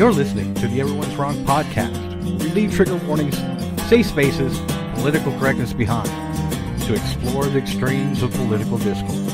You're listening to the Everyone's Wrong podcast. We leave trigger warnings, safe spaces, political correctness behind to explore the extremes of political discourse.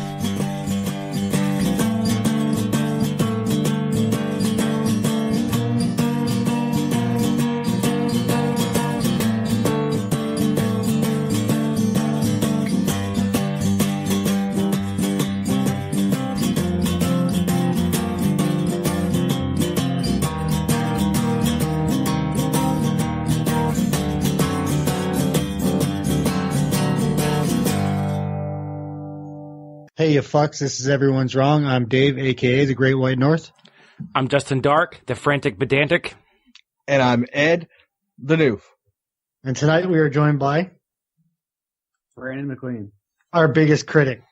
Hey, you fucks, this is Everyone's Wrong. I'm Dave, a.k.a. the Great White North. I'm Dustin Dark, the Frantic Pedantic. And I'm Ed, the Noof. And tonight we are joined by Brandon McQueen, our biggest critic.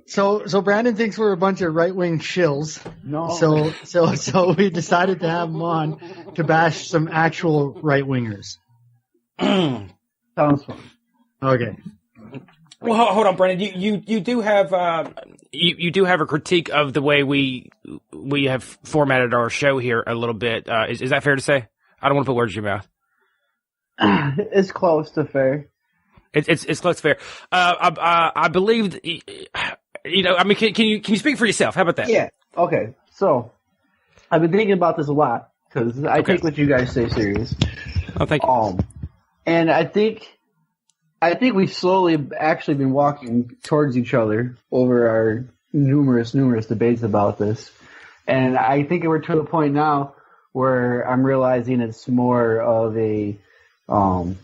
So Brandon thinks we're a bunch of right-wing shills. No. So we decided to have him on to bash some actual right-wingers. Sounds fun. Okay. Well, hold on, Brandon. You do have you do have a critique of the way we have formatted our show here a little bit. Is that fair to say? I don't want to put words in your mouth. It's close to fair. It's close to fair. I believe. I mean, can you speak for yourself? How about that? Yeah. Okay. So I've been thinking about this a lot because I take what you guys say serious. Oh, thank you. And I think we've slowly actually been walking towards each other over our numerous debates about this. And I think we're to the point now where I'm realizing it's more of a the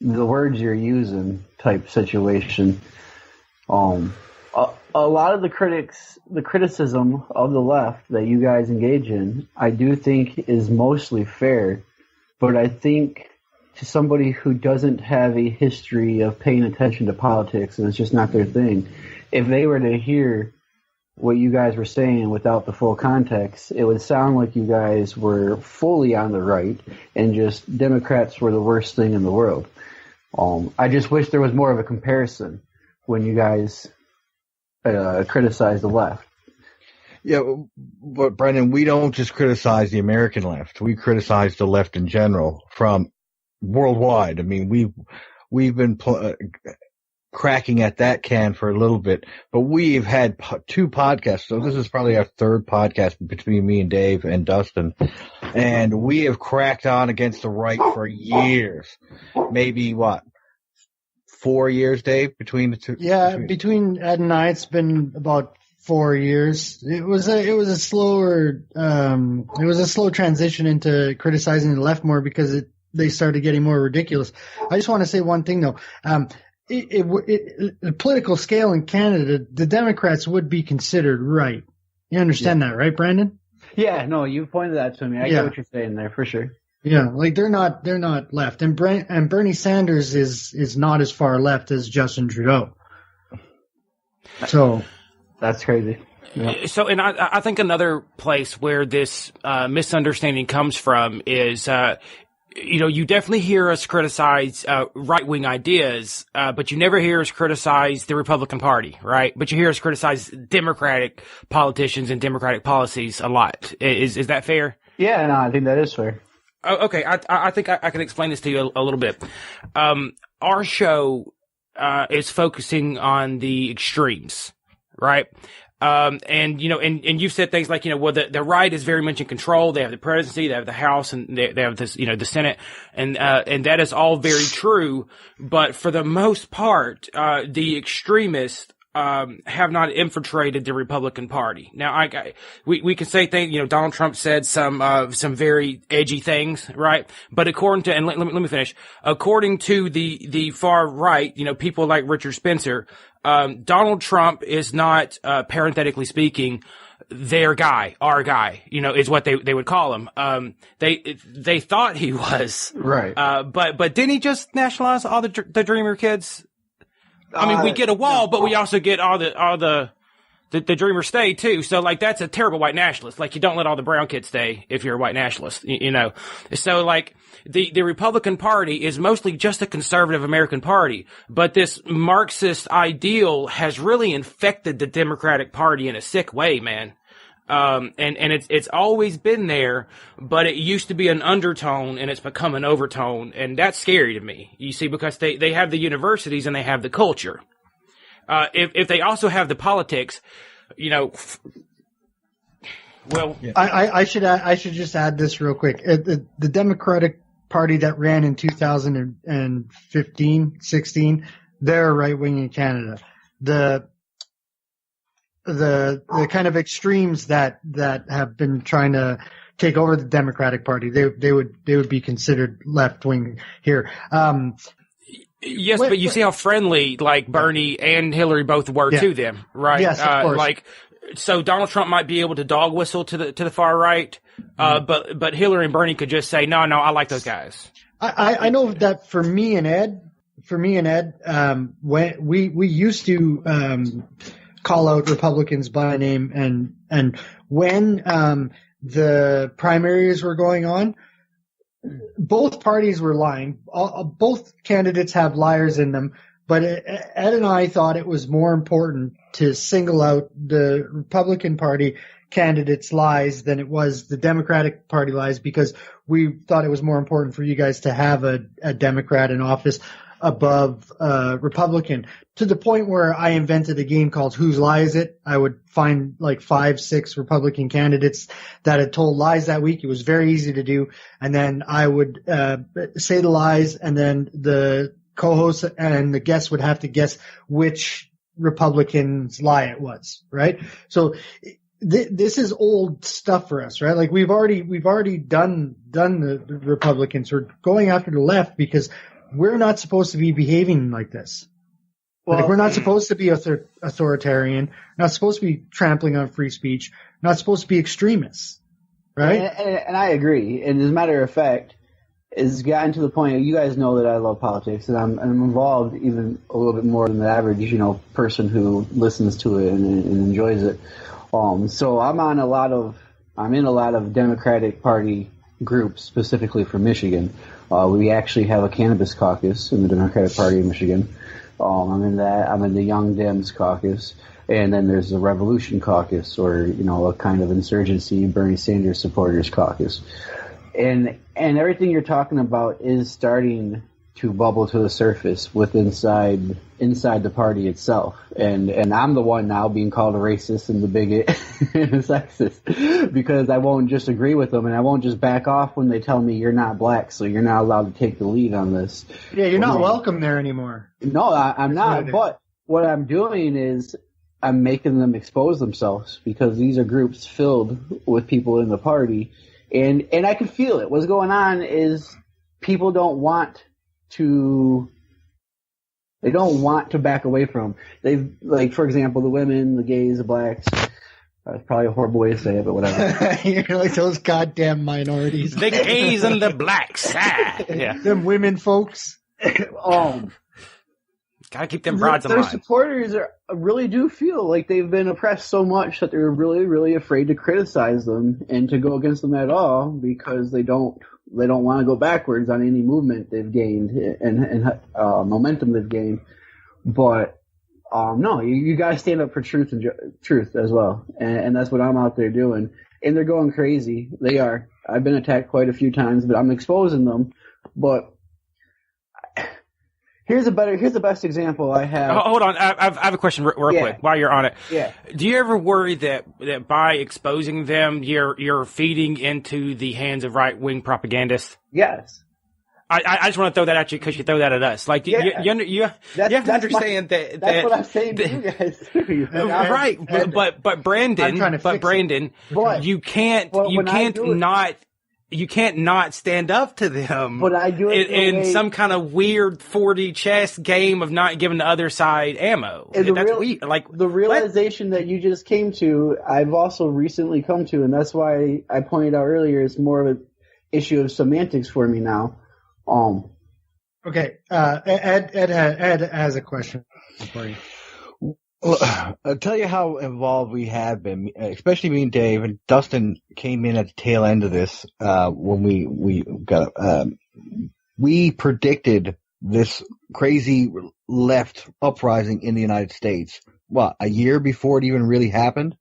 words you're using type situation. A lot of the criticism of the left that you guys engage in, I do think is mostly fair, but I think to somebody who doesn't have a history of paying attention to politics and it's just not their thing, if they were to hear what you guys were saying without the full context, it would sound like you guys were fully on the right and just Democrats were the worst thing in the world. I just wish there was more of a comparison when you guys criticize the left. Yeah, but Brendan, we don't just criticize the American left. We criticize the left in general from worldwide. I mean, we've been cracking at that can for a little bit, but we've had two podcasts. So this is probably our third podcast between me and Dave and Dustin, and we have cracked on against the right for years. Maybe 4 years, Dave, between the two? Yeah, between Ed and I, it's been about 4 years. It was a slow transition into criticizing the left more because they started getting more ridiculous. I just want to say one thing though. The political scale in Canada, the Democrats would be considered right. You understand that, right, Brandon? Yeah, no, you pointed that to me. I get what you're saying there for sure. Yeah, like they're not left, and Bernie Sanders is not as far left as Justin Trudeau. So that's crazy. Yeah. So, and I think another place where this misunderstanding comes from is, you definitely hear us criticize right-wing ideas, but you never hear us criticize the Republican Party, right? But you hear us criticize Democratic politicians and Democratic policies a lot. Is that fair? Yeah, no, I think that is fair. Oh, okay, I think I can explain this to you a little bit. Our show is focusing on the extremes, right? And you've said things like, the right is very much in control. They have the presidency, they have the House, and they have this, the Senate. And that is all very true. But for the most part, the extremists, have not infiltrated the Republican Party. Now, we can say things, Donald Trump said some very edgy things, right? But according to, and let me finish. According to the far right, people like Richard Spencer, Donald Trump is not, parenthetically speaking, their guy, our guy, is what they would call him. They thought he was. Right. But didn't he just nationalize all the Dreamer kids? I mean, we get a wall, but we also get all the Dreamer stay too. So like, that's a terrible white nationalist. Like, you don't let all the brown kids stay if you're a white nationalist, So like, the Republican Party is mostly just a conservative American party, but this Marxist ideal has really infected the Democratic Party in a sick way, man. And it's always been there, but it used to be an undertone and it's become an overtone. And that's scary to me, you see, because they have the universities and they have the culture. If they also have the politics, well, yeah. I should just add this real quick. The Democratic Party that ran in 2015-16, they're right wing in Canada. The kind of extremes that have been trying to take over the Democratic Party, they would be considered left wing here. Yes, but you see how friendly like Bernie and Hillary both were to them, right? Yes, of course. So Donald Trump might be able to dog whistle to the far right, but Hillary and Bernie could just say, no, I like those guys. I know that for me and Ed, when we used to call out Republicans by name, and when the primaries were going on, both parties were lying. Both candidates have liars in them, but Ed and I thought it was more important to single out the Republican Party candidates' lies than it was the Democratic Party lies, because we thought it was more important for you guys to have a Democrat in office above Republican, to the point where I invented a game called Whose Lie Is It? I would find like 5-6 Republican candidates that had told lies that week. It was very easy to do. And then I would say the lies, and then the co-host and the guest would have to guess which Republican's lie it was, right? So this is old stuff for us, right? Like we've already done the Republicans. We're going after the left because we're not supposed to be behaving like this. Well, like we're not supposed to be authoritarian, not supposed to be trampling on free speech, not supposed to be extremists, right? And I agree. And as a matter of fact, it's gotten to the point, you guys know that I love politics, and I'm involved even a little bit more than the average, person who listens to it and enjoys it. So I'm in a lot of Democratic Party groups, specifically for Michigan. We actually have a cannabis caucus in the Democratic Party in Michigan. I'm in that. I'm in the Young Dems caucus, and then there's the Revolution caucus, or a kind of insurgency Bernie Sanders supporters caucus. And everything you're talking about is starting to bubble to the surface inside the party itself. And I'm the one now being called a racist and the bigot and a sexist, because I won't just agree with them, and I won't just back off when they tell me you're not black, so you're not allowed to take the lead on this. Yeah, you're not welcome there anymore. No, I'm not. But what I'm doing is I'm making them expose themselves, because these are groups filled with people in the party. And I can feel it. What's going on is people don't want to back away from. They've, like, for example, the women, the gays, the blacks. That's probably a horrible way to say it, but whatever. You're like those goddamn minorities. The gays and the blacks. Yeah. Them women folks. Gotta keep them broads in mind. Their supporters really do feel like they've been oppressed so much that they're really, really afraid to criticize them and to go against them at all, because they don't want to go backwards on any movement they've gained and momentum they've gained. But no, you gotta stand up for truth as well, and that's what I'm out there doing. And they're going crazy. They are. I've been attacked quite a few times, but I'm exposing them. But Here's the best example I have. Hold on, I have a question real quick while you're on it. Yeah. Do you ever worry that by exposing them, you're feeding into the hands of right-wing propagandists? Yes. I just want to throw that at you because you throw that at us. Like you have to understand that. That's what I'm saying to you guys. Right, but Brandon, you can't not stand up to them. But I do it in some kind of weird 4D chess game of not giving the other side ammo. The realization that you just came to, I've also recently come to, and that's why I pointed out earlier, it's more of an issue of semantics for me now. Okay, Ed has a question for you. Well, I'll tell you how involved we have been, especially me and Dave, and Dustin came in at the tail end of this, when we predicted this crazy left uprising in the United States. What, a year before it even really happened?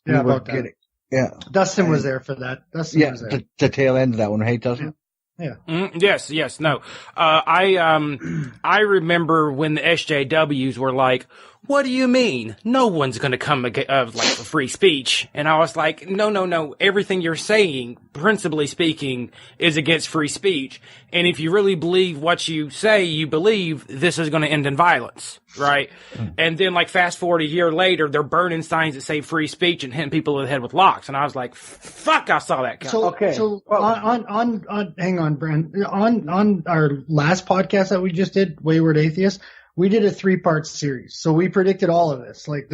Yeah, about that. Yeah. Dustin was there for that. Dustin was there. The tail end of that one, hey, Dustin? Yeah. Yes, no. I remember when the SJWs were like, what do you mean? No one's going to come for free speech. And I was like, no. Everything you're saying, principally speaking, is against free speech. And if you really believe what you say you believe, this is going to end in violence, right? And then, like, fast forward a year later, they're burning signs that say free speech and hitting people in the head with locks. And I was like, fuck, I saw that coming. Hang on, Brent. On our last podcast that we just did, Wayward Atheist, we did a 3-part series. So we predicted all of this. Like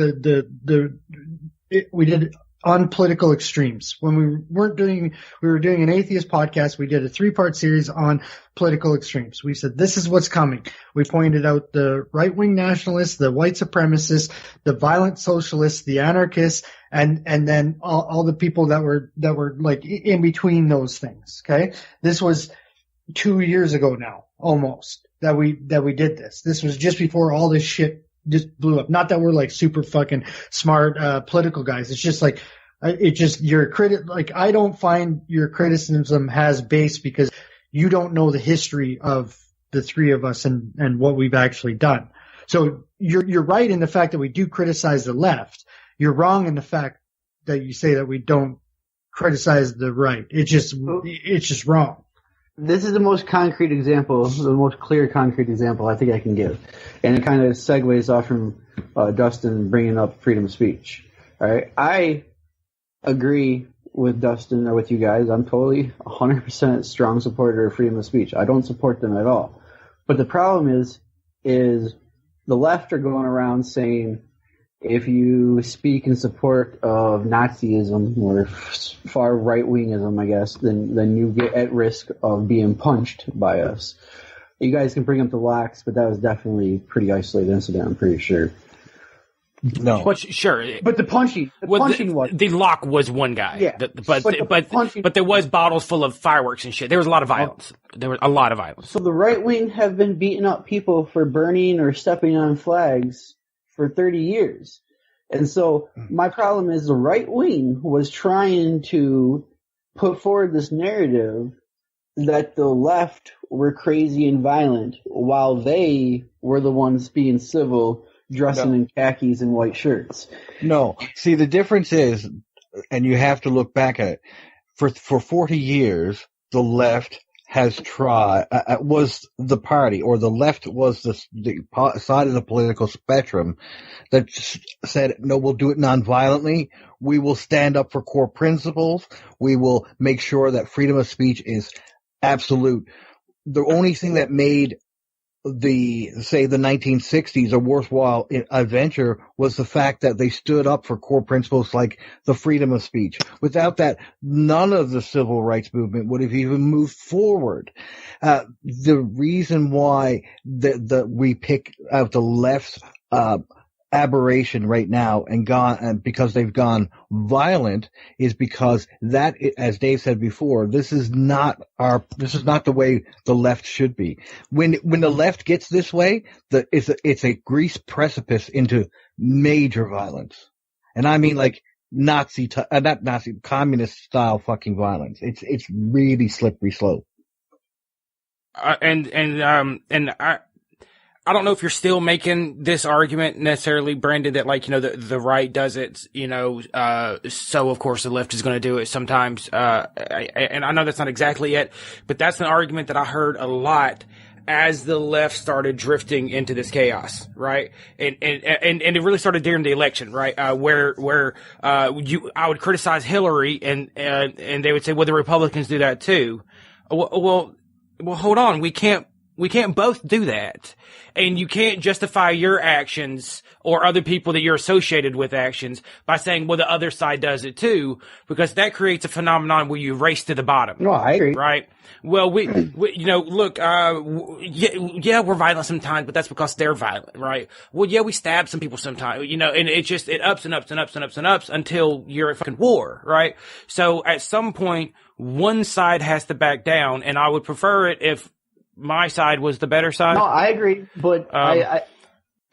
we did on political extremes. When we were doing an atheist podcast, we did a 3-part series on political extremes. We said, this is what's coming. We pointed out the right-wing nationalists, the white supremacists, the violent socialists, the anarchists, and then all the people that were like in between those things. Okay. This was 2 years ago now, almost, that we did this. This was just before all this shit just blew up. Not that we're like super fucking smart political guys. It's just like your like, I don't find your criticism has base because you don't know the history of the three of us and what we've actually done. So you're right in the fact that we do criticize the left. You're wrong in the fact that you say that we don't criticize the right. It's just wrong. This is the most concrete example, the most clear concrete example I think I can give. And it kind of segues off from Dustin bringing up freedom of speech. All right. I agree with Dustin or with you guys. I'm totally 100% strong supporter of freedom of speech. I don't support them at all. But the problem is the left are going around saying, if you speak in support of Nazism or far right-wingism, I guess, then you get at risk of being punched by us. You guys can bring up the locks, but that was definitely a pretty isolated incident, I'm pretty sure. No. But sure. But the punching was... The lock was one guy. Yeah. But there was bottles full of fireworks and shit. There was a lot of violence. There was a lot of violence. So the right wing have been beating up people for burning or stepping on flags for 30 years. And so my problem is the right wing was trying to put forward this narrative that the left were crazy and violent while they were the ones being civil, dressing in khakis and white shirts. No. See, the difference is, and you have to look back at it, for 40 years, the left has tried, was the party, or the left was the side of the political spectrum that said, no, we'll do it nonviolently. We will stand up for core principles. We will make sure that freedom of speech is absolute. The only thing that made the 1960s a worthwhile adventure was the fact that they stood up for core principles like the freedom of speech. Without that, none of the civil rights movement would have even moved forward. The reason why we pick out the left's aberration right now and because they've gone violent is because that, as Dave said before, this is not the way the left should be. When the left gets this way, it's a greased precipice into major violence. And I mean like not Nazi, communist style fucking violence. It's really slippery slope. I don't know if you're still making this argument necessarily, Brandon, that like, the right does it, so of course the left is going to do it sometimes. And I know that's not exactly it, but that's an argument that I heard a lot as the left started drifting into this chaos, right? And it really started during the election, right? Where I would criticize Hillary and they would say, well, the Republicans do that too. Well, hold on. We can't both do that. And you can't justify your actions or other people that you're associated with actions by saying, well, the other side does it too, because that creates a phenomenon where you race to the bottom. No, I agree. Right? Well, we look, yeah, we're violent sometimes, but that's because they're violent, right? Well, yeah, we stab some people sometimes, and it ups and ups and ups and ups and ups until you're at fucking war, right? So at some point, one side has to back down, and I would prefer it if my side was the better side. No, I agree, but I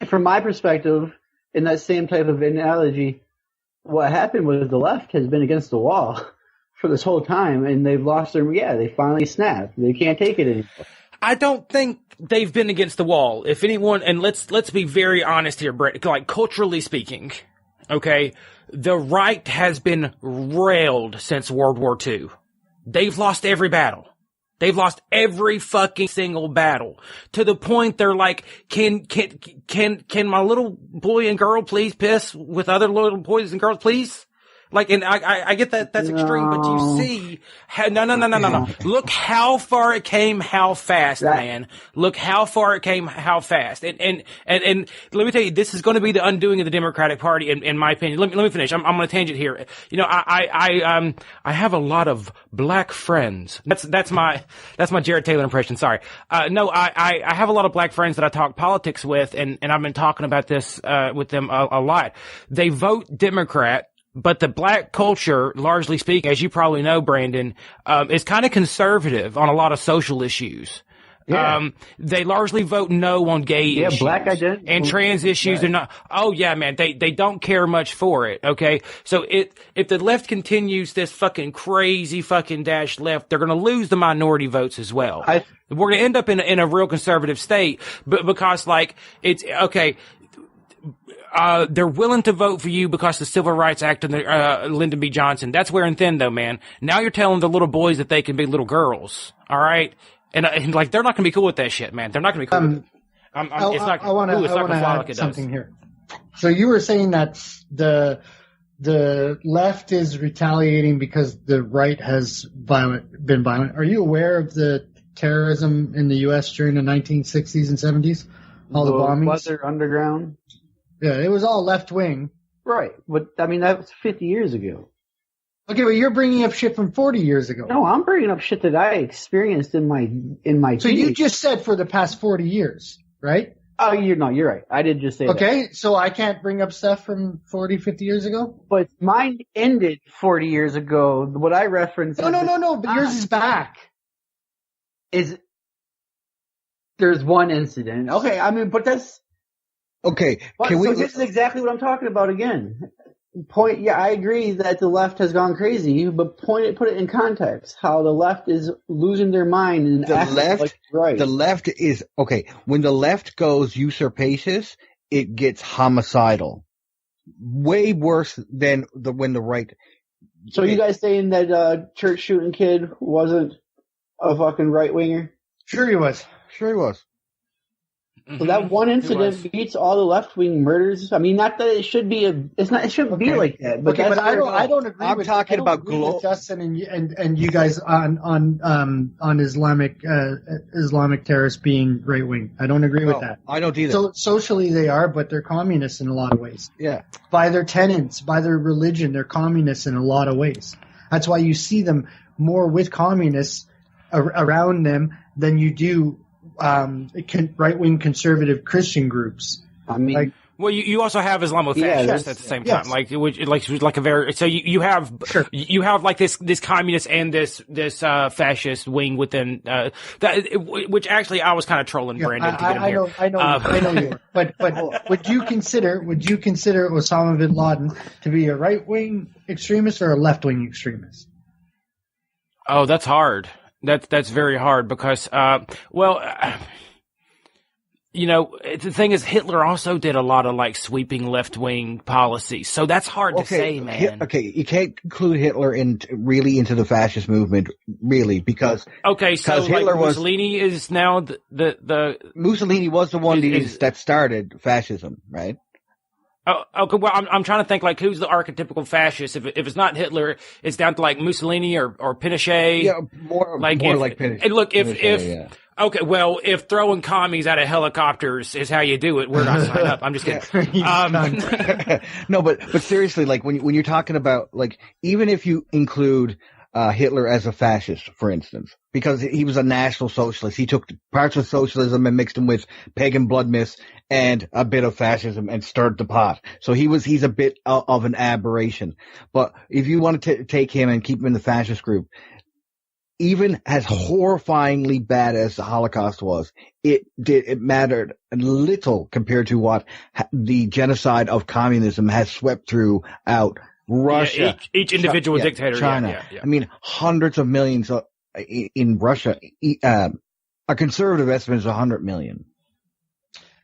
from my perspective, in that same type of analogy, what happened was the left has been against the wall for this whole time, and they've lost their, they finally snapped. They can't take it anymore. I don't think they've been against the wall. If anyone, and let's be very honest here, Brett, like culturally speaking, okay, the right has been railed since World War II. They've lost every battle. They've lost every fucking single battle to the point they're like, can my little boy and girl please piss with other little boys and girls, please? Like, and I get that that's extreme, but you see, no. Look how far it came, how fast, man. Look how far it came, how fast. And let me tell you, this is going to be the undoing of the Democratic Party, in my opinion. Let me finish. I'm going to tangent here. You know, I have a lot of black friends. That's my Jared Taylor impression. Sorry. No, I have a lot of black friends that I talk politics with, and I've been talking about this, with them a lot. They vote Democrat. But the black culture, largely speaking, as you probably know, Brandon, is kind of conservative on a lot of social issues. Yeah. They largely vote no on gay issues. Black identity. And trans issues are not, oh yeah, man, they don't care much for it, okay? So if the left continues this fucking crazy fucking dash left, they're gonna lose the minority votes as well. We're gonna end up in a real conservative state, but because like, it's, okay, they're willing to vote for you because the Civil Rights Act and the, Lyndon B. Johnson. That's wearing thin though, man. Now you're telling the little boys that they can be little girls. All right. And like, they're not going to be cool with that shit, man. They're not going to be cool with it. I want to add something here. So you were saying that the left is retaliating because the right has been violent. Are you aware of the terrorism in the U.S. during the 1960s and 70s? All the bombings? Weather Underground? Yeah, it was all left wing. Right. But, I mean, that was 50 years ago. Okay, but you're bringing up shit from 40 years ago. No, I'm bringing up shit that I experienced in my So you just said for the past 40 years, right? Oh, you're right. I did just say that. Okay, so I can't bring up stuff from 40, 50 years ago? But mine ended 40 years ago. What I referenced... No, but yours is back. There's one incident. Okay, I mean, but that's... Okay, this is exactly what I'm talking about again. I agree that the left has gone crazy, but put it in context. How the left is losing their mind and the left is okay. When the left goes usurpacious, it gets homicidal. Way worse than when the right. So you guys saying that church shooting kid wasn't a fucking right winger? Sure he was. So that one incident beats all the left-wing murders. I mean, not that it should be it shouldn't be like that. But, but I don't agree. I'm talking about Dustin and you guys on Islamic terrorists being right-wing. I don't agree with that. I don't either. So socially they are, but they're communists in a lot of ways. Yeah. By their tenets, by their religion, they're communists in a lot of ways. That's why you see them more with communists around them than you do right-wing conservative Christian groups. I mean, well, you also have Islamofascists at the same time, like a very. So you have you have like this communist and this fascist wing within which actually I was kind of trolling Brandon to get him here. I know you are. But would you consider Osama bin Laden to be a right-wing extremist or a left-wing extremist? Oh, that's hard. That's very hard because, you know, the thing is Hitler also did a lot of like sweeping left-wing policies. So that's hard to say, man. You can't include Hitler into the fascist movement, really, because. Okay, so Hitler Mussolini is now the Mussolini was the one that started fascism, right? Oh, okay. Well, I'm trying to think like who's the archetypical fascist. If it's not Hitler, it's down to like Mussolini or Pinochet. Yeah, more like Pinochet. And look, okay, well, if throwing commies out of helicopters is how you do it, we're not signing up. I'm just kidding. No, but seriously, like when you're talking about like even if you include Hitler as a fascist, for instance, because he was a national socialist. He took parts of socialism and mixed them with pagan blood myths and a bit of fascism and stirred the pot. So he's a bit of an aberration. But if you want to take him and keep him in the fascist group, even as horrifyingly bad as the Holocaust was, it mattered little compared to what the genocide of communism has swept throughout Russia, Yeah, each individual dictator. China. Yeah. I mean, hundreds of millions in Russia. A conservative estimate is 100 million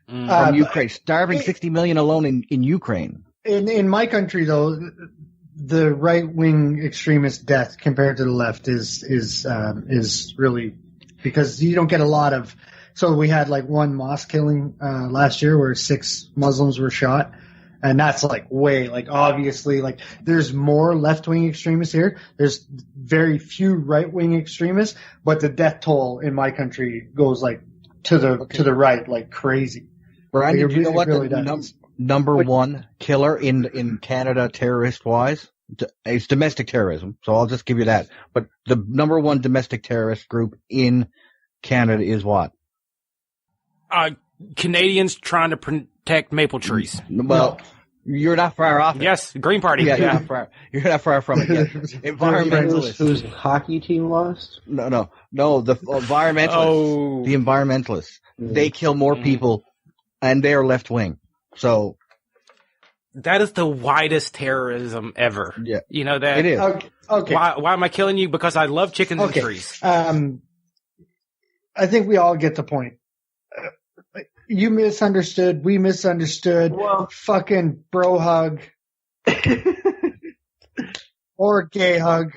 from Ukraine, starving 60 million alone in Ukraine. In my country, though, the right wing extremist death compared to the left is really, because you don't get a lot of. So we had like one mosque killing last year where 6 Muslims were shot. And that's like way, like obviously, like there's more left-wing extremists here. There's very few right-wing extremists, but the death toll in my country goes like to the right, like crazy. Brian, Like, do you know what really the number one killer in Canada terrorist-wise? It's domestic terrorism, so I'll just give you that. But the number one domestic terrorist group in Canada is what? Canadians trying to protect maple trees. Well, you're not far off. Yes, Green Party. Yeah, you're not far from it. Yeah. Environmentalists. Whose hockey team lost? No. The environmentalists. Oh. The environmentalists. They kill more people, and they're left wing. So That is the widest terrorism ever. Yeah. You know that? it is. Okay. Why am I killing you? Because I love chickens and trees. I think we all get the point. You misunderstood. We misunderstood. Well, fucking bro hug or gay hug,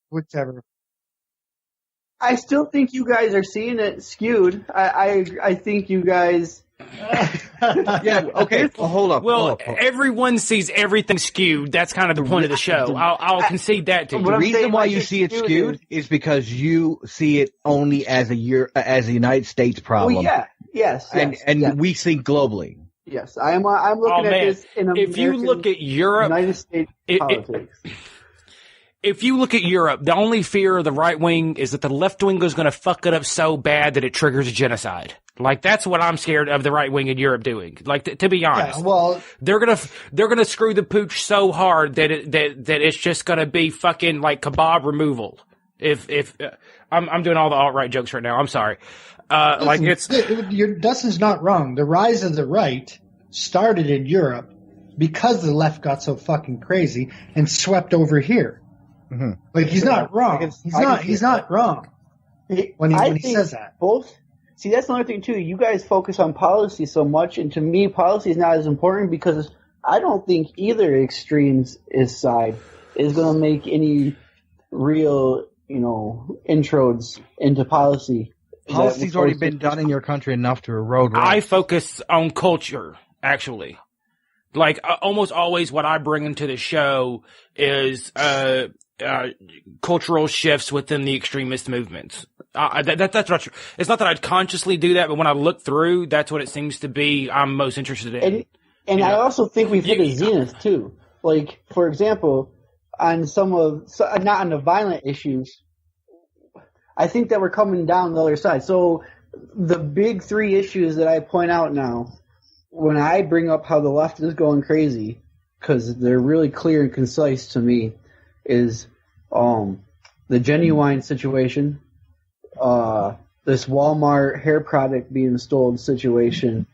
whichever. I still think you guys are seeing it skewed. I think you guys. Yeah. Okay. Well, hold up. Well, everyone sees everything skewed. That's kind of the point of the show. I'll concede that to you. What The I'm reason saying, why like, you it's see it skewed skewed is because you see it only as a United States problem. Well, yeah. Yes. And yes. we think globally. Yes, I'm looking at this in American, if you look at Europe, United States politics. If you look at Europe, the only fear of the right wing is that the left wing is going to fuck it up so bad that it triggers a genocide. Like, that's what I'm scared of the right wing in Europe doing. Like, to be honest, Yeah, well, they're gonna screw the pooch so hard that it's just gonna be fucking like kebab removal. If I'm doing all the alt-right jokes right now, I'm sorry. Like it's Dustin's not wrong. The rise of the right started in Europe because the left got so fucking crazy and swept over here. Mm-hmm. Like, he's not wrong. He's not wrong when he says that. Both. See, that's another thing too. You guys focus on policy so much, and to me, policy is not as important because I don't think either extreme's side is going to make any real, inroads into policy. Policy's already been done in your country enough to erode I rights. focus on culture, actually. Like, almost always what I bring into the show is cultural shifts within the extremist movements. That's not true. It's not that I'd consciously do that, but when I look through, that's what it seems to be I'm most interested in. And I also think we've hit a zenith too. Like, for example, on not on the violent issues, I think that we're coming down the other side. So the big 3 issues that I point out now, when I bring up how the left is going crazy, because they're really clear and concise to me, is the Genuine situation, this Walmart hair product being stolen situation,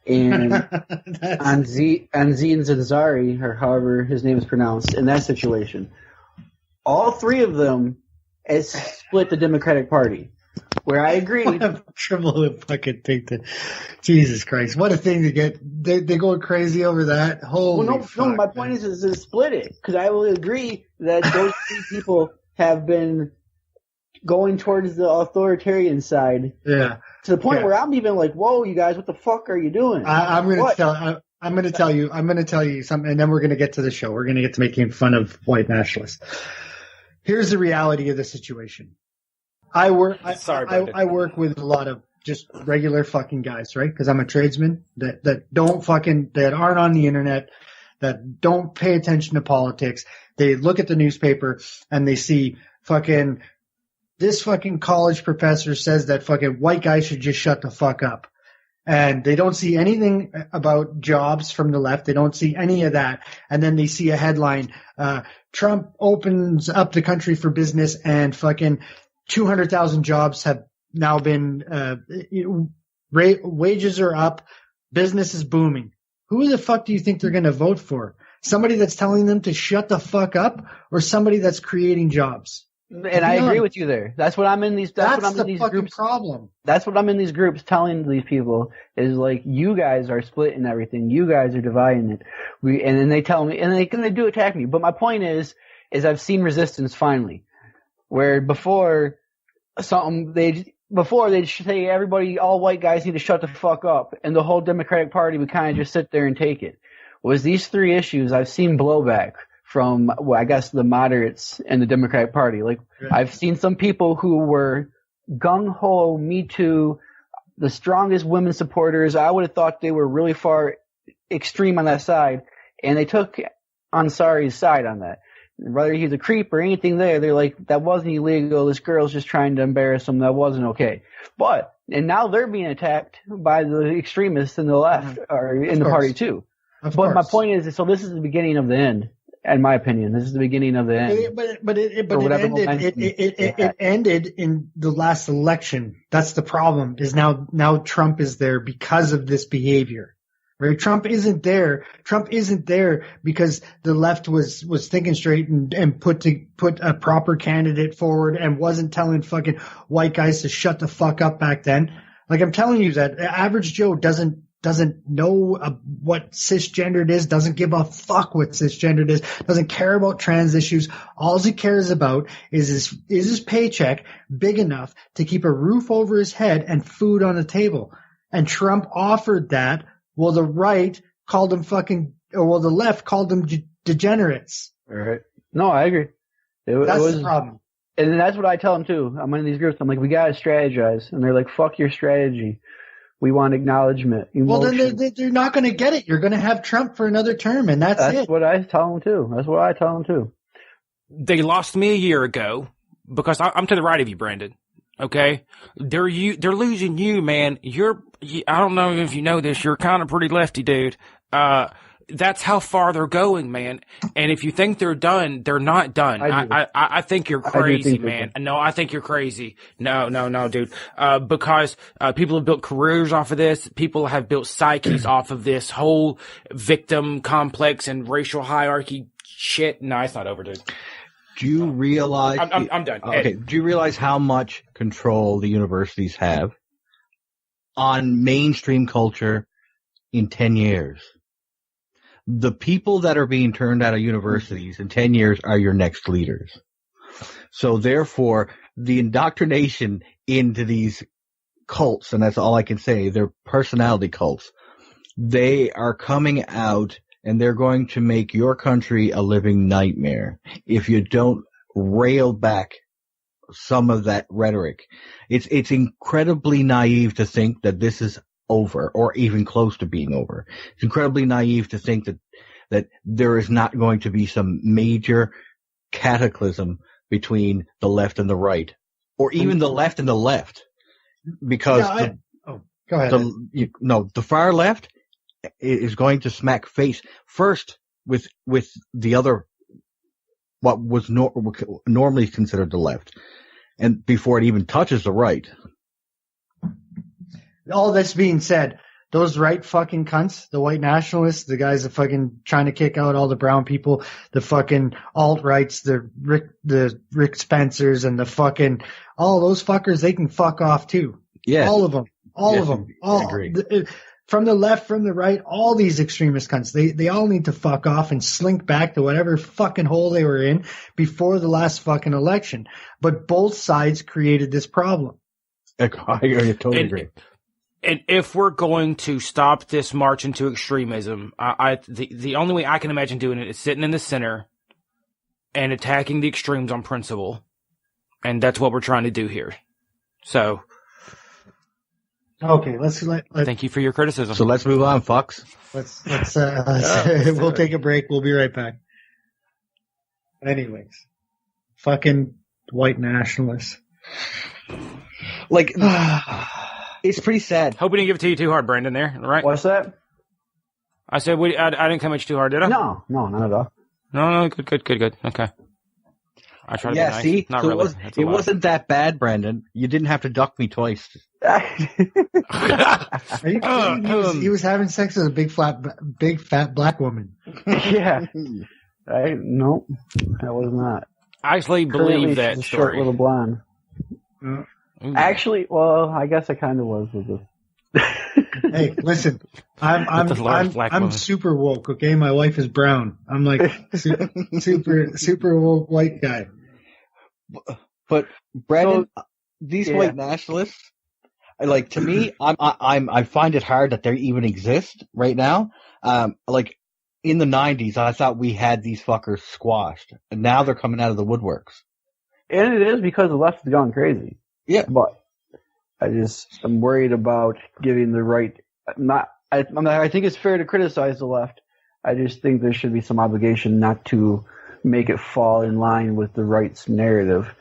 and Anzin Zanzari, or however his name is pronounced, in that situation. All 3 of them has split the Democratic Party. Where I agree. What a triple fucking thing to, Jesus Christ! What a thing to get. They go crazy over that. Holy fuck, no. My point is to split it, because I will agree that those 3 people have been going towards the authoritarian side. Yeah. To the point where I'm even like, "Whoa, you guys, what the fuck are you doing?" I'm going to tell you something, and then we're going to get to the show. We're going to get to making fun of white nationalists. Here's the reality of the situation. I work with a lot of just regular fucking guys, right? Because I'm a tradesman that aren't on the internet, that don't pay attention to politics. They look at the newspaper and they see fucking this fucking college professor says that fucking white guys should just shut the fuck up. And they don't see anything about jobs from the left. They don't see any of that. And then they see a headline, Trump opens up the country for business and fucking 200,000 jobs have now been, wages are up, business is booming. Who the fuck do you think they're going to vote for? Somebody that's telling them to shut the fuck up, or somebody that's creating jobs? And I agree with you there. That's what I'm in these. That's what I'm in these fucking groups. problem. That's what I'm in these groups telling these people is like, you guys are splitting everything. You guys are dividing it. And then they tell me, and they do attack me. But my point is I've seen resistance finally, where before they'd say everybody, all white guys need to shut the fuck up, and the whole Democratic Party would kind of just sit there and take it. Was these three issues I've seen blowback from, well, I guess the moderates and the Democratic Party. Like, I've seen some people who were gung-ho, Me Too, the strongest women supporters. I would have thought they were really far extreme on that side, and they took Ansari's side on that. Whether he's a creep or anything there, they're like, that wasn't illegal, this girl's just trying to embarrass him, that wasn't okay. And now they're being attacked by the extremists in the left, or in the party too. But my point is, so this is the beginning of the end. In my opinion, this is the beginning of the end. But it ended in the last election. That's the problem. Is now Trump is there because of this behavior. Right? Trump isn't there. Trump isn't there because the left was thinking straight and put a proper candidate forward and wasn't telling fucking white guys to shut the fuck up back then. Like, I'm telling you that average Joe doesn't know what cisgendered is, doesn't give a fuck what cisgendered is, doesn't care about trans issues. All he cares about is his paycheck big enough to keep a roof over his head and food on the table. And Trump offered that. Well, the right called him the left called them degenerates. All right. No, I agree. That's the problem. And that's what I tell them too. I'm in these groups. I'm like, we gotta strategize. And they're like, fuck your strategy. We want acknowledgement. Emotion. Well, then they're not going to get it. You're going to have Trump for another term, and that's it. That's what I tell them too. They lost me a year ago because I'm to the right of you, Brandon. Okay, they're losing you, man. I don't know if you know this. You're kind of pretty lefty, dude. That's how far they're going, man. And if you think they're done, they're not done. I think you're crazy, man. No, I think you're crazy. No, dude. Because people have built careers off of this. People have built psyches off of this whole victim complex and racial hierarchy shit. No, it's not over, dude. Do you realize? I'm done. Okay. Do you realize how much control the universities have on mainstream culture in 10 years? The people that are being turned out of universities in 10 years are your next leaders. So therefore, the indoctrination into these cults, and that's all I can say, they're personality cults, they are coming out and they're going to make your country a living nightmare if you don't rail back some of that rhetoric. It's incredibly naive to think that this is over or even close to being over. It's incredibly naive to think that there is not going to be some major cataclysm between the left and the right, or even the left and the left, because go ahead. The far left is going to smack face first with the other, what was normally considered the left, and before it even touches the right. All this being said, those right fucking cunts, the white nationalists, the guys that fucking trying to kick out all the brown people, the fucking alt-rights, the Rick Spencers, and the fucking, all those fuckers, they can fuck off too. Yeah. All of them. I agree. From the left, from the right, all these extremist cunts, they all need to fuck off and slink back to whatever fucking hole they were in before the last fucking election. But both sides created this problem. I totally agree. And if we're going to stop this march into extremism, the only way I can imagine doing it is sitting in the center and attacking the extremes on principle. And that's what we're trying to do here. So. Okay, thank you for your criticism. So let's move on, Fox. Let's we'll take a break. We'll be right back. Anyways, fucking white nationalists. Like, it's pretty sad. Hope we didn't give it to you too hard, Brandon, there, right? What's that? I said I didn't come at you too hard, did I? No, not at all. No, good. Okay. I tried to be nice. See? Not so really. It wasn't that bad, Brandon. You didn't have to duck me twice. Are you kidding? He was having sex with a big fat black woman. Yeah. No, I was not. I actually believe that she's a story. short little blonde. Actually, well, I guess I kind of was with this. Hey, listen, I'm super woke. Okay, my wife is brown. I'm like super woke white guy. But Brandon, these white nationalists, like, to me, I find it hard that they even exist right now. Like in the 90s, I thought we had these fuckers squashed, and now they're coming out of the woodworks. And it is because the left has gone crazy. Yeah, but I'm worried about giving the right. I think it's fair to criticize the left. I just think there should be some obligation not to make it fall in line with the right's narrative.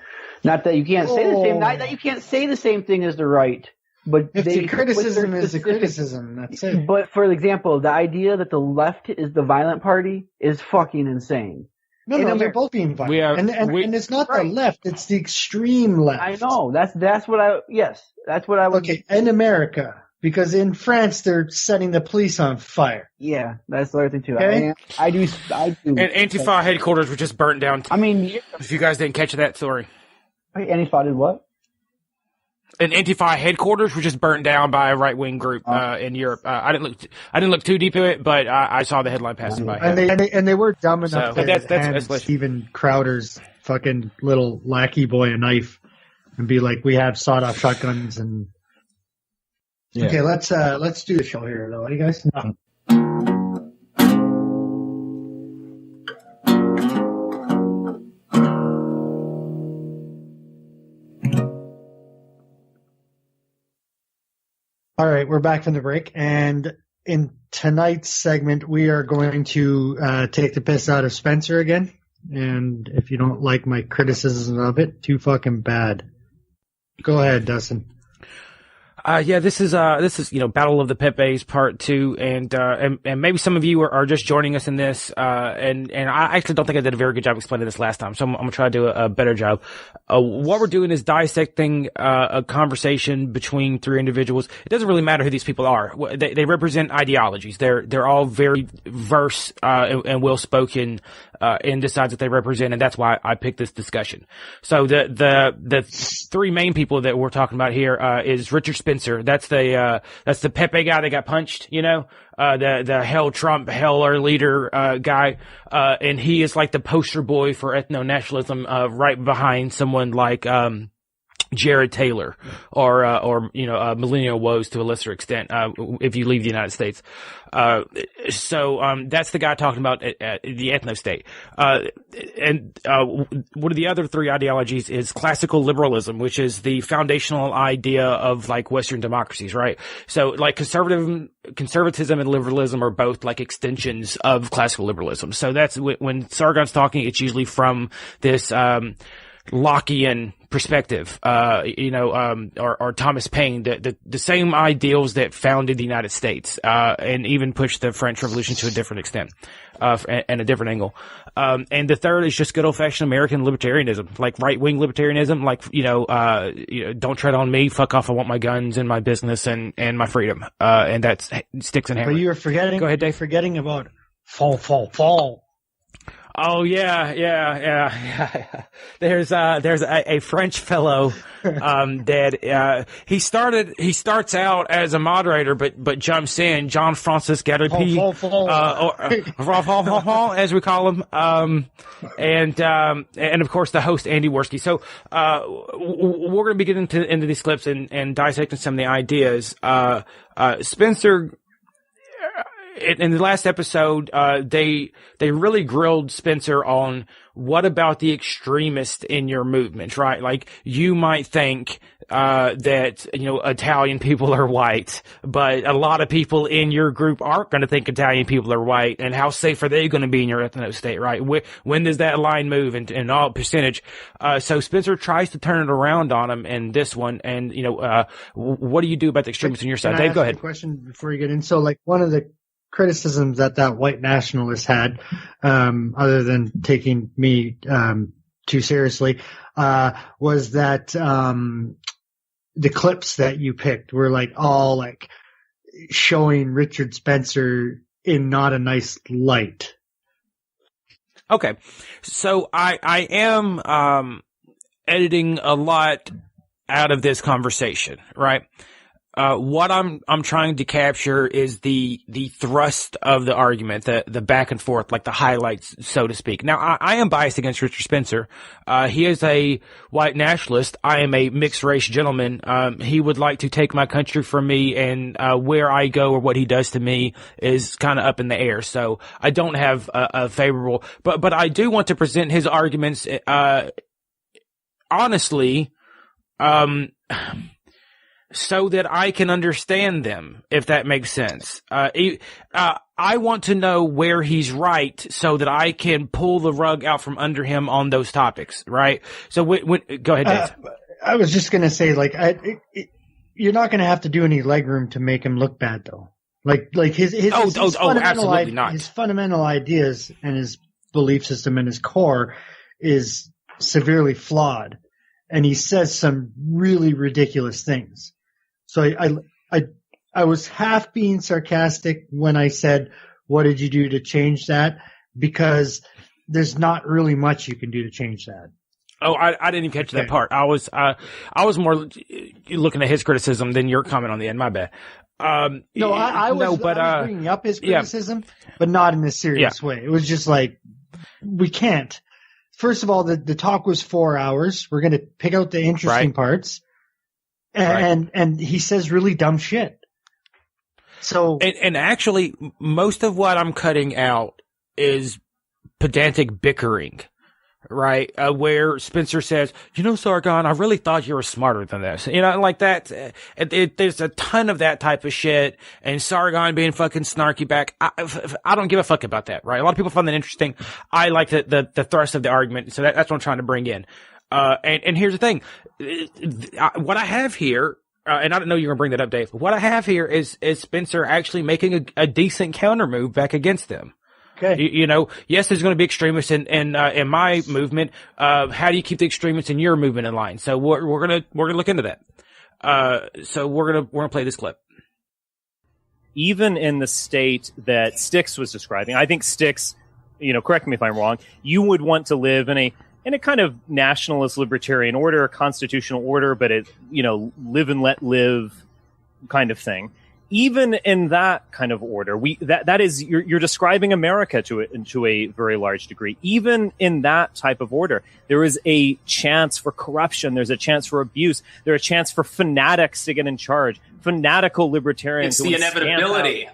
Not that you can't say the same. Not that you can't say the same thing as the right. But if the criticism is the criticism, that's it. But for example, the idea that the left is the violent party is fucking insane. No, they're both being violent. And it's not the left, it's the extreme left. I know. That's what I would. Okay, in America, because in France they're setting the police on fire. Yeah, that's the other thing too. Okay? I do. And Antifa headquarters were just burnt down. I mean, if you guys didn't catch that story. Antifa did what? And Antifa headquarters were just burnt down by a right-wing group in Europe. I didn't look too deep into it, but I saw the headline passing by. And they were dumb enough to hand that's Steven Crowder's fucking little lackey boy a knife and be like, "We have sawed-off shotguns." And okay, let's do the show here, though. What do you guys think? All right, we're back from the break, and in tonight's segment, we are going to take the piss out of Spencer again. And if you don't like my criticism of it, too fucking bad. Go ahead, Dustin. This is Battle of the Pepes Part 2, and maybe some of you are just joining us in this, and I actually don't think I did a very good job explaining this last time, so I'm gonna try to do a better job. What we're doing is dissecting a conversation between three individuals. It doesn't really matter who these people are. They represent ideologies. They're all very verse and well spoken in the sides that they represent, and that's why I picked this discussion. So the three main people that we're talking about here is Richard Spencer. That's the Pepe guy that got punched, the Hell Trump, Heller leader guy, and he is like the poster boy for ethno-nationalism, right behind someone like Jared Taylor or Millennial Woes to a lesser extent, if you leave the United States. So that's the guy talking about the ethno-state. And one of the other three ideologies is classical liberalism, which is the foundational idea of like Western democracies, right? So like conservatism and liberalism are both like extensions of classical liberalism. So that's when Sargon's talking, it's usually from this, Lockean perspective, or Thomas Paine, the same ideals that founded the United States, and even pushed the French Revolution to a different extent, and a different angle. And the third is just good old fashioned American libertarianism, like right wing libertarianism, like, don't tread on me, fuck off, I want my guns and my business and my freedom. And that's Styxhexenhammer. But you're forgetting, go ahead, Dave. Forgetting about fall. Oh yeah. There's a French fellow, that, he starts out as a moderator, but jumps in, Jean-Francis Garipi, or as we call him, and of course the host, Andy Worski. So, we're going to be getting into these clips and dissecting some of the ideas. Spencer, in the last episode, they really grilled Spencer on what about the extremists in your movement, right? Like, you might think, that, Italian people are white, but a lot of people in your group aren't going to think Italian people are white, and how safe are they going to be in your ethno-state, right? When does that line move and all percentage? So Spencer tries to turn it around on him in this one, and, what do you do about the extremists on your side? Dave, go ahead. Question before you get in. So, like, one of the criticisms that white nationalist had, other than taking me too seriously, was that the clips that you picked were like all like showing Richard Spencer in not a nice light. Okay. So I am editing a lot out of this conversation, right? What I'm trying to capture is the thrust of the argument, the back and forth, like the highlights, so to speak. Now, I am biased against Richard Spencer. He is a white nationalist. I am a mixed race gentleman. He would like to take my country from me, and where I go or what he does to me is kind of up in the air. So I don't have a favorable, but I do want to present his arguments, honestly, so that I can understand them, if that makes sense. I want to know where he's right so that I can pull the rug out from under him on those topics, right? So go ahead, Dave. I was just going to say, like, you're not going to have to do any legroom to make him look bad, though. Like his absolutely not. His fundamental ideas and his belief system and his core is severely flawed. And he says some really ridiculous things. So I was half being sarcastic when I said, what did you do to change that? Because there's not really much you can do to change that. Oh, I didn't even catch that part. I was more looking at his criticism than your comment on the end. My bad. I was bringing up his criticism, but not in a serious way. It was just like, we can't. First of all, the talk was 4 hours. We're going to pick out the interesting parts. And he says really dumb shit. So and actually, most of what I'm cutting out is pedantic bickering, right? Where Spencer says, Sargon, I really thought you were smarter than this. Like that. There's a ton of that type of shit, and Sargon being fucking snarky back. I don't give a fuck about that, right? A lot of people find that interesting. I like the thrust of the argument, so that's what I'm trying to bring in. And here's the thing. What I have here, and I don't know you're going to bring that up, Dave, but what I have here is Spencer actually making a decent counter move back against them. Okay. Yes, there's going to be extremists in my movement. How do you keep the extremists in your movement in line? So we're going to look into that. So we're going to play this clip. Even in the state that Styx was describing, I think Styx, correct me if I'm wrong, you would want to live in a kind of nationalist libertarian order, constitutional order, but live and let live kind of thing. Even in that kind of order, that is you're describing America to a very large degree. Even in that type of order, there is a chance for corruption. There's a chance for abuse. There's a chance for fanatics to get in charge. Fanatical libertarians. It's the inevitability.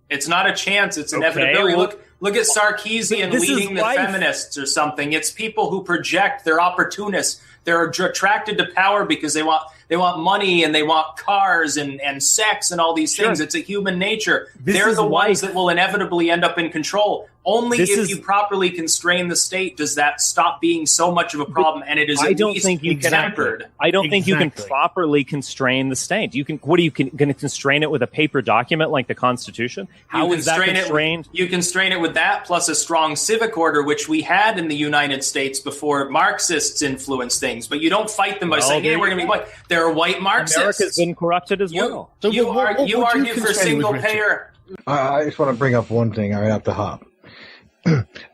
It's not a chance. It's inevitability. Look at Sarkeesian leading the feminists or something. It's people who project. They're opportunists. They're attracted to power because they want money and they want cars and sex and all these things. It's a human nature. They're the ones that will inevitably end up in control. Only if you properly constrain the state does that stop being so much of a problem, and it is at least tempered. I don't think you can properly constrain the state. What are you going to constrain it with a paper document like the Constitution? How is that constrained? You constrain it with that plus a strong civic order, which we had in the United States before Marxists influenced things. But you don't fight them by saying, "Hey, we're going to be white." There are white Marxists. America's been corrupted as well. So you argue for single payer. I just want to bring up one thing right off the hop.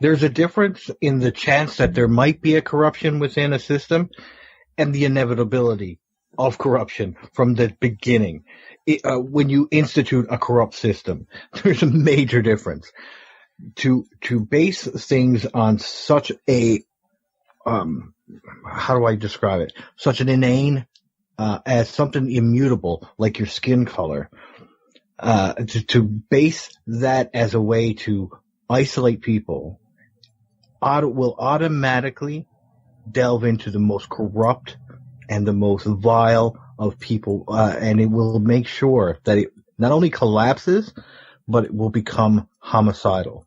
There's a difference in the chance that there might be a corruption within a system and the inevitability of corruption from the beginning. When you institute a corrupt system, there's a major difference. To base things on such a, how do I describe it? Such an inane, as something immutable, like your skin color, to base that as a way to isolate people will automatically delve into the most corrupt and the most vile of people, and it will make sure that it not only collapses, but it will become homicidal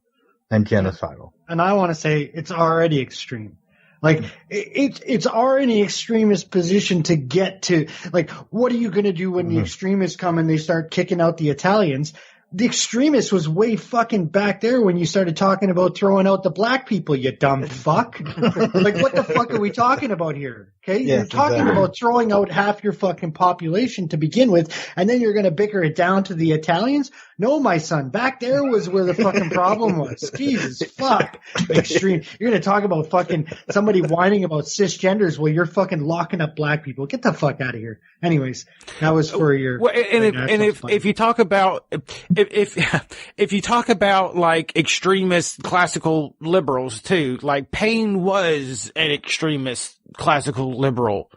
and genocidal. And I want to say it's already extreme. Like, it's already extremist position to get to, like, what are you going to do when the extremists come and they start kicking out the Italians? The extremist was way fucking back there when you started talking about throwing out the black people, you dumb fuck. Like, what the fuck are we talking about here? Okay? Yes, you're talking about throwing out half your fucking population to begin with, and then you're going to bicker it down to the Italians? No, my son, back there was where the fucking problem was. Jesus fuck. Extreme. You're going to talk about fucking somebody whining about cisgenders while you're fucking locking up black people. Get the fuck out of here. Anyways, that was for your. Well, if you talk about if you talk about like extremist classical liberals too, like Paine was an extremist classical liberal.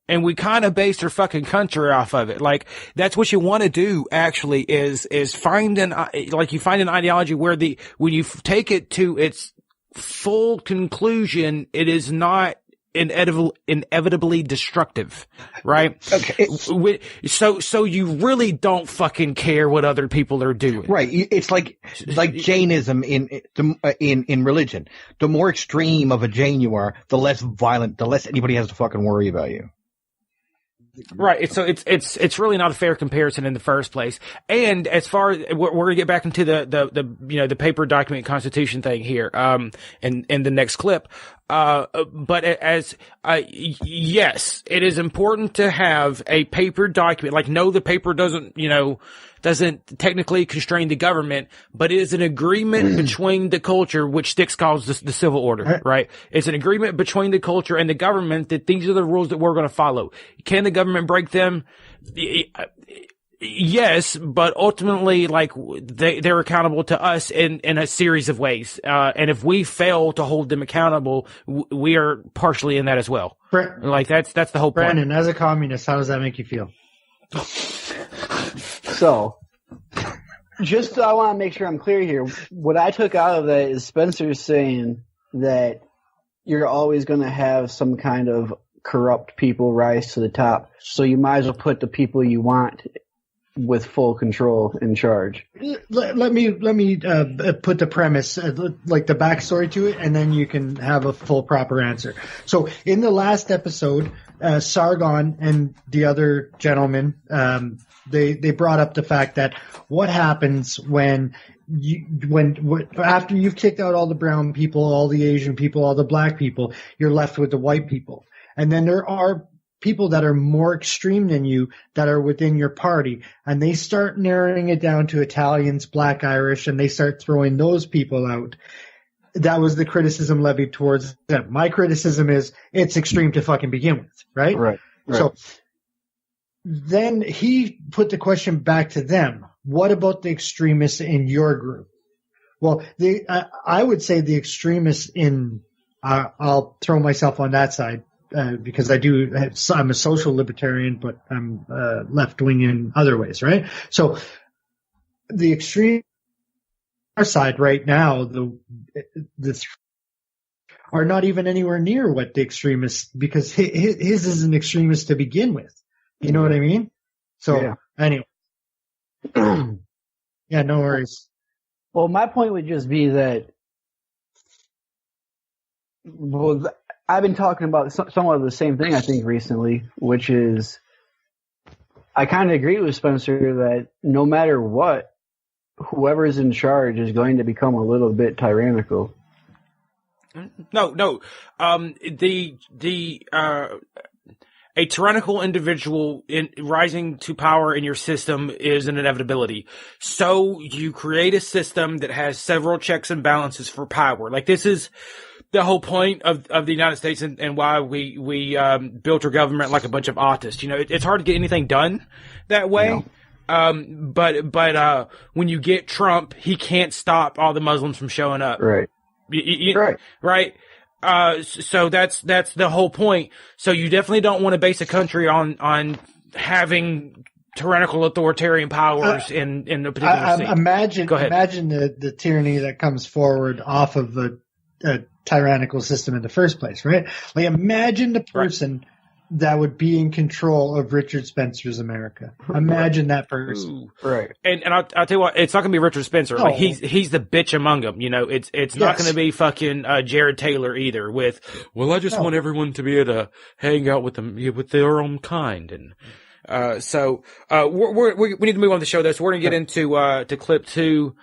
And we kind of based our fucking country off of it. Like, that's what you want to do, actually, is find an ideology where when you take it to its full conclusion, it is not inevitably destructive, right? Okay. So you really don't fucking care what other people are doing. Right. It's like Jainism in religion. The more extreme of a Jain you are, the less violent, the less anybody has to fucking worry about you. Right. So it's really not a fair comparison in the first place. And as far as we're going to get back into the paper document constitution thing here, in the next clip. But yes, it is important to have a paper document. Like, no, the paper doesn't technically constrain the government, but it is an agreement between the culture, which Styx calls the civil order, right? It's an agreement between the culture and the government that these are the rules that we're going to follow. Can the government break them? Yes, but ultimately, like, they're accountable to us in a series of ways. And if we fail to hold them accountable, we are partially in that as well. Like, that's the whole point. Brandon, as a communist, how does that make you feel? So, I want to make sure I'm clear here. What I took out of that is Spencer saying that you're always going to have some kind of corrupt people rise to the top. So you might as well put the people you want with full control in charge. Let me put the premise, like the backstory to it, and then you can have a full proper answer. So in the last episode, Sargon and the other gentleman, they brought up the fact that what happens when after you've kicked out all the brown people, all the Asian people, all the black people, you're left with the white people. And then there are people that are more extreme than you that are within your party, and they start narrowing it down to Italians, Black Irish, and they start throwing those people out. That was the criticism levied towards them. My criticism is it's extreme to fucking begin with, right? Right. So then he put the question back to them. What about the extremists in your group? Well, I would say the extremists I'll throw myself on that side. Because I'm a social libertarian, but I'm left-wing in other ways, right? So the extreme side right now, the are not even anywhere near what the extremists, because his is an extremist to begin with. You know what I mean? So Anyway, yeah, no worries. Well, my point would just be that. I've been talking about somewhat of the same thing, I think, recently, which is I kind of agree with Spencer that no matter what, whoever is in charge is going to become a little bit tyrannical. No. A tyrannical individual rising to power in your system is an inevitability. So you create a system that has several checks and balances for power. Like, this is the whole point of the United States and why we built our government like a bunch of autists. You know, it's hard to get anything done that way. No. But when you get Trump, he can't stop all the Muslims from showing up. Right. Right. So that's the whole point. So you definitely don't want to base a country on having tyrannical authoritarian powers in a particular state. Imagine the tyranny that comes forward off of a tyrannical system in the first place, right? Like, imagine the person that would be in control of Richard Spencer's America. Imagine that person. Right. And I'll tell you what, it's not going to be Richard Spencer. No. Like, he's the bitch among them. You know, it's not going to be fucking Jared Taylor either with, well, I just want everyone to be able to hang out with them, with their own kind. And, so, we need to move on the show though. So we're going to get into, to clip 2.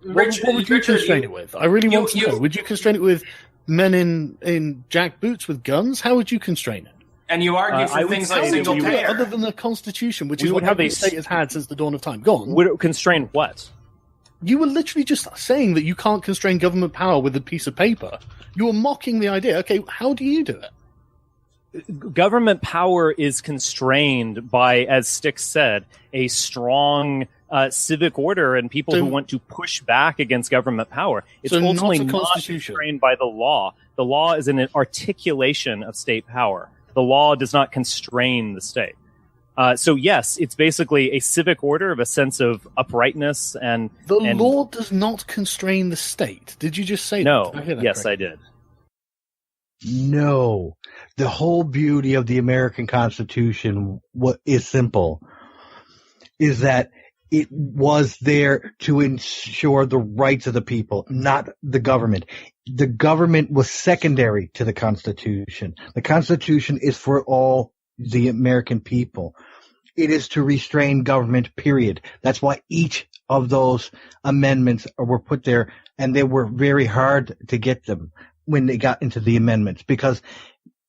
What would you constrain it with? I really want to know. Would you constrain it with men in jack boots with guns? How would you constrain it? And you argue for things like single payer. Other than the Constitution, which is what every state has had since the dawn of time. Go on. Would it constrain what? You were literally just saying that you can't constrain government power with a piece of paper. You were mocking the idea. Okay, how do you do it? Government power is constrained by, as Styx said, a strong civic order and people who want to push back against government power. It's ultimately not constrained by the law. The law is an articulation of state power. The law does not constrain the state. So yes, it's basically a civic order of a sense of uprightness and... The law does not constrain the state. Did you just say no, that? No. Yes, I did. No. The whole beauty of the American Constitution is simple, is that it was there to ensure the rights of the people, not the government. The government was secondary to the Constitution. The Constitution is for all the American people. It is to restrain government, period. That's why each of those amendments were put there, and they were very hard to get them when they got into the amendments, because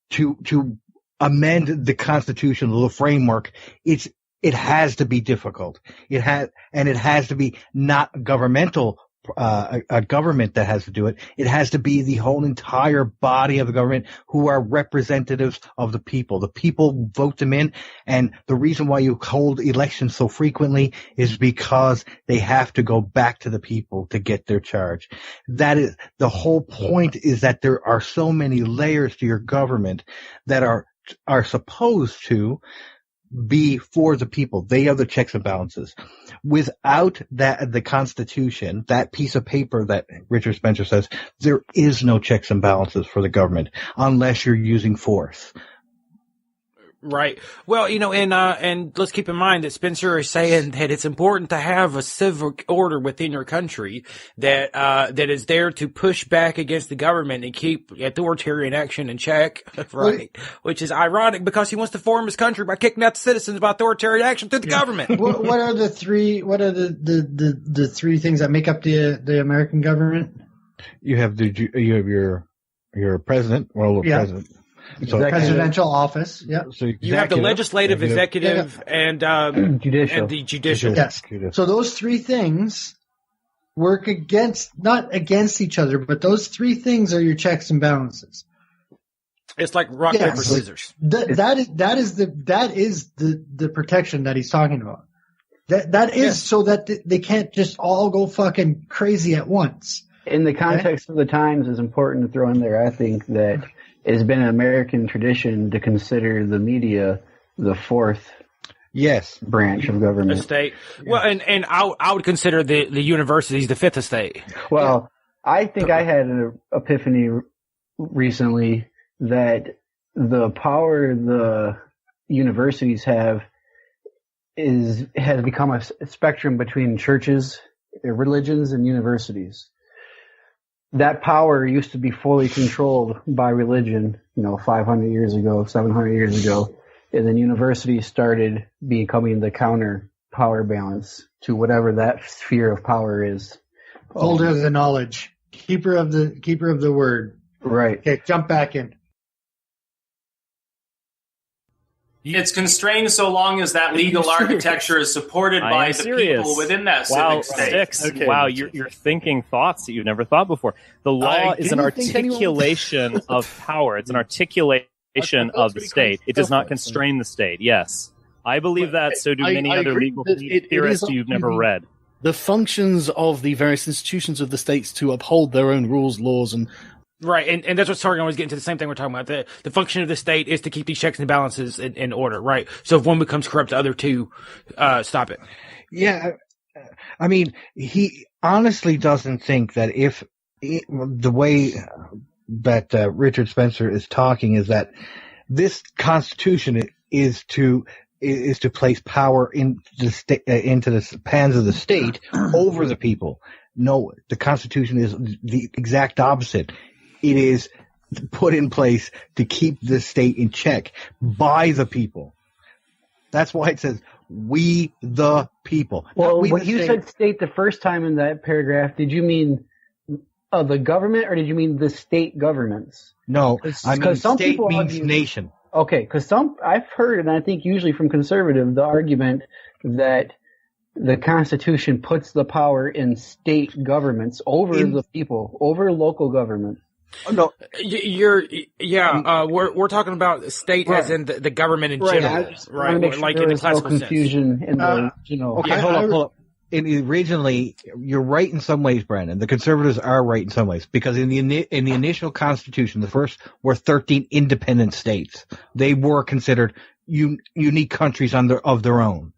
to amend the Constitution, the framework, it has to be difficult. It has to be not governmental, a government that has to do it. It has to be the whole entire body of the government who are representatives of the people. The people vote them in, and the reason why you hold elections so frequently is because they have to go back to the people to get their charge. That is the whole point, is that there are so many layers to your government that are supposed to be for the people. They are the checks and balances. Without the Constitution, that piece of paper that Richard Spencer says, there is no checks and balances for the government unless you're using force. Right. Well, and let's keep in mind that Spencer is saying that it's important to have a civic order within your country that is there to push back against the government and keep authoritarian action in check. Right. Which is ironic because he wants to form his country by kicking out the citizens by authoritarian action through the government. What are the three three things that make up the American government? You have your president, president. So presidential office, yeah. So you have the legislative, executive, and judicial. And the judicial. Yes. So those three things work not against each other, but those three things are your checks and balances. It's like rock, paper, scissors. That is the protection that he's talking about. That is so that they can't just all go fucking crazy at once. In the context of the times, it's important to throw in there, I think, that it's been an American tradition to consider the media the fourth branch of government. Estate. Well, and I would consider the universities the fifth estate. Well, I think I had an epiphany recently that the power the universities has become a spectrum between churches, religions, and universities. That power used to be fully controlled by religion, 500 years ago, 700 years ago, and then universities started becoming the counter power balance to whatever that sphere of power is. Holder of the knowledge, keeper of the word. Right. Okay, jump back in. It's constrained so long as that legal architecture is supported by the people within that civic state. Okay. Wow, you're thinking thoughts that you've never thought before. The law is an articulation of power. It's an articulation of the state. It does not constrain the state. Yes. I believe that, so do many other legal theorists you've never read. The functions of the various institutions of the states to uphold their own rules, laws, and... Right, and that's what Sargon was getting to, the same thing we're talking about. The function of the state is to keep these checks and balances in order, right? So if one becomes corrupt, the other two stop it. Yeah, I mean, he honestly doesn't think that the way that Richard Spencer is talking is that this Constitution is to place power into the hands of the state over the people. No, the Constitution is the exact opposite. It is put in place to keep the state in check by the people. That's why it says, we the people. Well, when you said state the first time in that paragraph, did you mean the government or did you mean the state governments? No, I mean state means nation. Okay, because I've heard, and I think usually from conservative, the argument that the Constitution puts the power in state governments over the people, over local government. Oh, no, we're talking about state as in the government in general, right? Like in the classical confusion sense. In the, Okay, hold up. Originally, you're right in some ways, Brandon. The conservatives are right in some ways because in the initial Constitution, the first were 13 independent states. They were considered unique countries of their own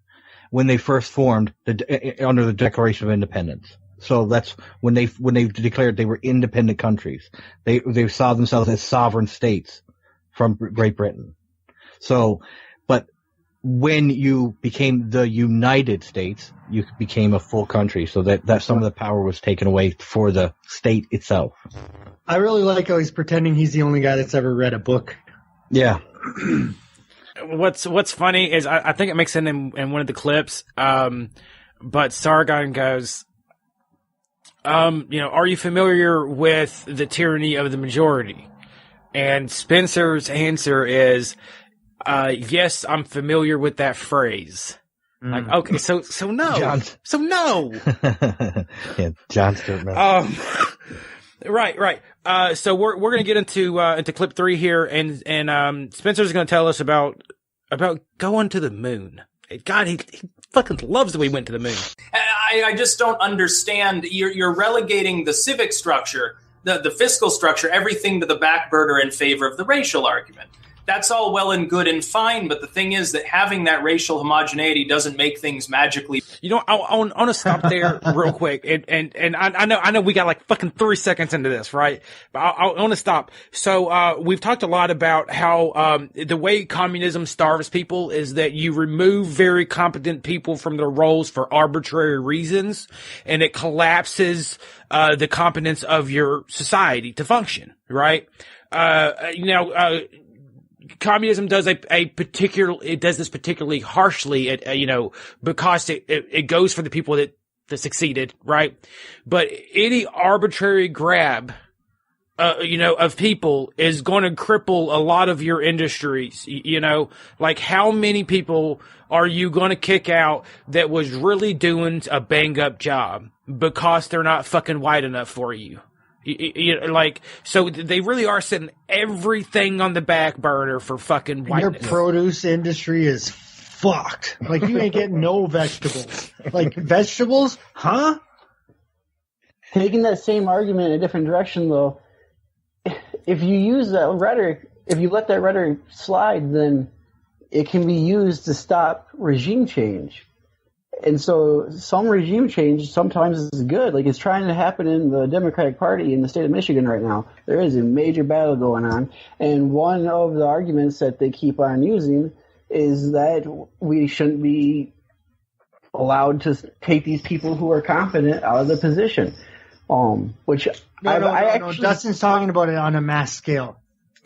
when they first formed under the Declaration of Independence. So that's when they declared they were independent countries. They saw themselves as sovereign states from Great Britain. So, but when you became the United States, you became a full country. So that some of the power was taken away for the state itself. I really like how he's pretending he's the only guy that's ever read a book. Yeah. What's funny is I think it makes it in one of the clips. But Sargon goes, are you familiar with the tyranny of the majority? And Spencer's answer is, yes, I'm familiar with that phrase. Like, okay, so no. So no. Yeah, John Stewart. Right. So we're gonna get into clip 3 here, and Spencer's gonna tell us about going to the moon. God, he fucking loves that we went to the moon. I just don't understand. You're relegating the civic structure, the fiscal structure, everything to the back burner in favor of the racial argument. That's all well and good and fine, but the thing is that having that racial homogeneity doesn't make things magically. I want to stop there real quick, and I know we got like fucking 3 seconds into this, right? But I want to stop. So we've talked a lot about how the way communism starves people is that you remove very competent people from their roles for arbitrary reasons, and it collapses the competence of your society to function, right? Communism does it does this particularly harshly, because it goes for the people that succeeded, right? But any arbitrary grab, of people is going to cripple a lot of your industries, like how many people are you going to kick out that was really doing a bang up job because they're not fucking white enough for you? So they really are setting everything on the back burner for fucking whiteness. Your produce industry is fucked. Like, you ain't getting no vegetables. Like, vegetables? Huh? Taking that same argument in a different direction, though, if you use that rhetoric, if you let that rhetoric slide, then it can be used to stop regime change. And so some regime change sometimes is good. Like, it's trying to happen in the Democratic Party in the state of Michigan right now. There is a major battle going on. And one of the arguments that they keep on using is that we shouldn't be allowed to take these people who are competent out of the position. Which no, Dustin's talking about it on a mass scale.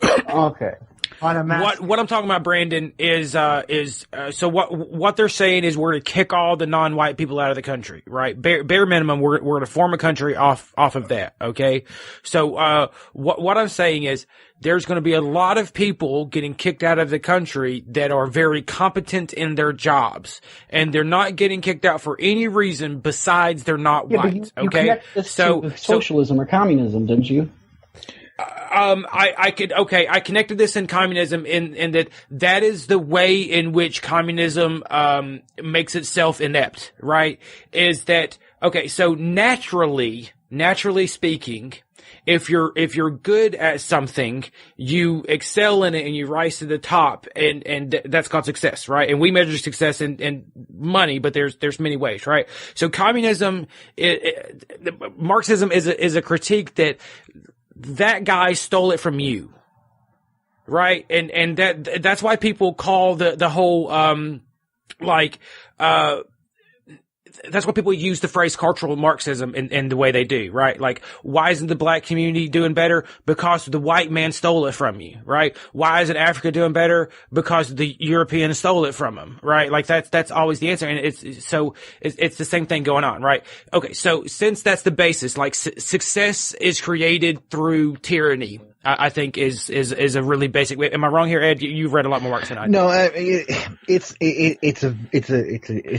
Okay. What I'm talking about, Brandon, is so what they're saying is we're going to kick all the non-white people out of the country, right? Bare minimum, we're going to form a country off of that, okay? So what I'm saying is there's going to be a lot of people getting kicked out of the country that are very competent in their jobs, and they're not getting kicked out for any reason besides they're not white, you okay? connect this to socialism or communism, didn't you? I connected this in communism in that is the way in which communism, makes itself inept, right? Is that, okay, so naturally speaking, if you're good at something, you excel in it and you rise to the top, and that's called success, right? And we measure success in money, but there's many ways, right? So communism, Marxism is a critique that guy stole it from you, right? And that's why people call the whole, that's why people use the phrase cultural Marxism in the way they do, right? Like, why isn't the black community doing better? Because the white man stole it from you, right? Why isn't Africa doing better? Because the European stole it from them, right? Like, that's always the answer. And it's the same thing going on, right? Okay. So since that's the basis, like success is created through tyranny, I think is a really basic way. Am I wrong here, Ed? You've read a lot more works than I do. No, it's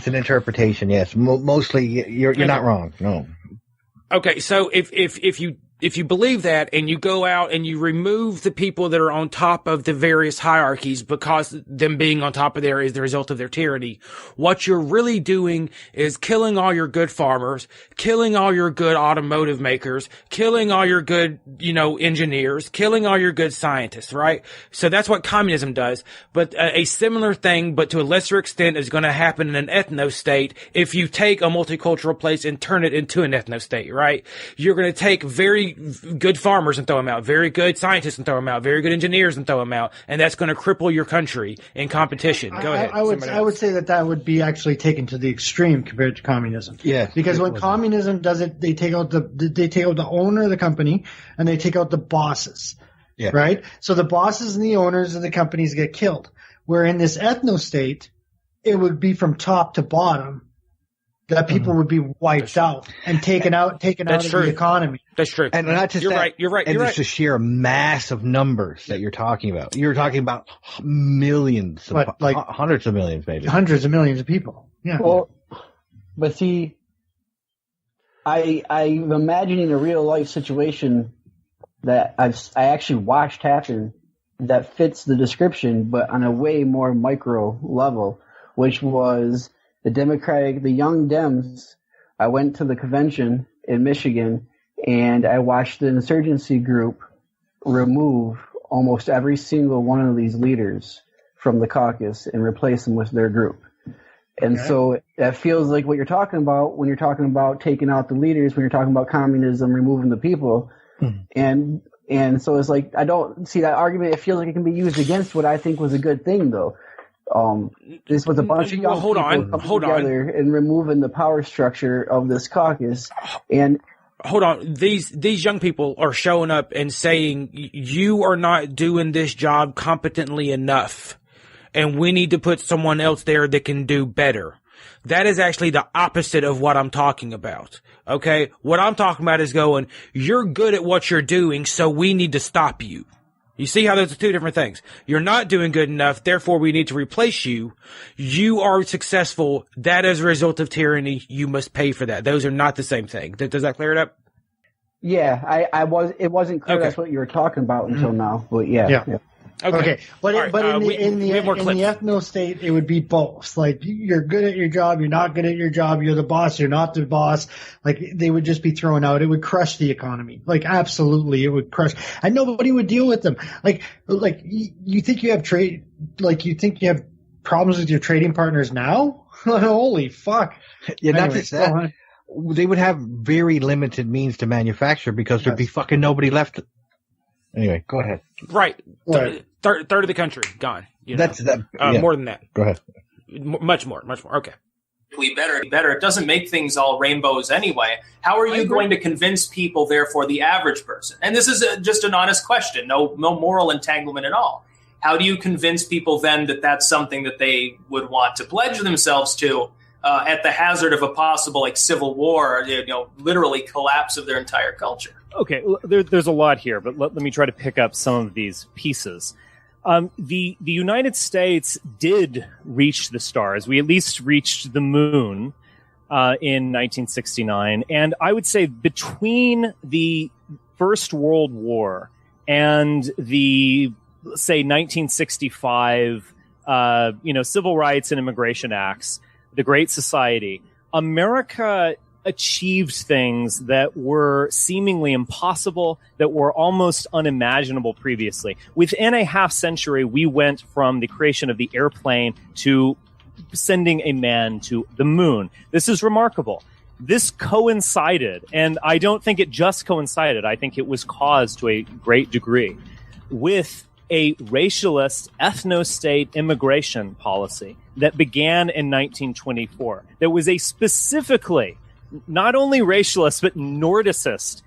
an interpretation. Yes, mostly you're not wrong. No. Okay, so if you believe that and you go out and you remove the people that are on top of the various hierarchies because them being on top of there is the result of their tyranny, what you're really doing is killing all your good farmers, killing all your good automotive makers, killing all your good, engineers, killing all your good scientists, right? So that's what communism does. But a similar thing, but to a lesser extent, is going to happen in an ethno-state if you take a multicultural place and turn it into an ethno-state, right? You're going to take very good farmers and throw them out, very good scientists and throw them out, very good engineers and throw them out, and that's going to cripple your country in competition. Go ahead. I would say that would be actually taken to the extreme compared to communism. Yeah, because when communism does it, they take out the owner of the company and they take out the bosses. Yeah. Right. So the bosses and the owners of the companies get killed. Where in this ethno-state, it would be from top to bottom. That people would be wiped out and taken out of the economy. That's true. And not just you're that, right. You're right. And you're just right. the sheer mass of numbers that you're talking about. You're talking about millions, hundreds of millions, maybe. Hundreds of millions of people. Yeah. Well, but see, I'm imagining a real life situation that I actually watched happen that fits the description, but on a way more micro level, which was the Young Dems. I went to the convention in Michigan and I watched the insurgency group remove almost every single one of these leaders from the caucus and replace them with their group. And so that feels like what you're talking about when you're talking about taking out the leaders, when you're talking about communism, removing the people. And so it's like, I don't see that argument. It feels like it can be used against what I think was a good thing, though. This was a bunch of young people coming together and removing the power structure of this caucus. And hold on, these young people are showing up and saying you are not doing this job competently enough, and we need to put someone else there that can do better. That is actually the opposite of what I'm talking about. Okay, what I'm talking about is going, you're good at what you're doing, so we need to stop you. You see how those are two different things. You're not doing good enough, therefore we need to replace you. You are successful. That is a result of tyranny. You must pay for that. Those are not the same thing. Does that clear it up? Yeah, it wasn't clear that's what you were talking about until now, but yeah. Okay. But in the ethno-state, it would be both. Like, you're good at your job, you're not good at your job, you're the boss, you're not the boss. Like, they would just be thrown out. It would crush the economy. Like, absolutely, it would crush. And nobody would deal with them. Like you think you have problems with your trading partners now? Holy fuck. Yeah, not just that. They would have very limited means to manufacture because there'd be fucking nobody left. Anyway, go ahead. Right. Third of the country gone. That's that. More than that. Go ahead. Much more. Okay. Better. It doesn't make things all rainbows anyway. How are you going to convince people, therefore, the average person? And this is just an honest question. No moral entanglement at all. How do you convince people then that that's something that they would want to pledge themselves to at the hazard of a possible civil war, literally collapse of their entire culture? Okay, there's a lot here, but let me try to pick up some of these pieces. The United States did reach the stars. We at least reached the moon in 1969. And I would say between the First World War and the, say, 1965, Civil Rights and Immigration Acts, the Great Society, America achieved things that were seemingly impossible, that were almost unimaginable previously. Within a half century, we went from the creation of the airplane to sending a man to the moon. This is remarkable. This coincided, and I don't think it just coincided, I think it was caused to a great degree, with a racialist ethno-state immigration policy that began in 1924. There was a specifically not only racialist, but Nordicist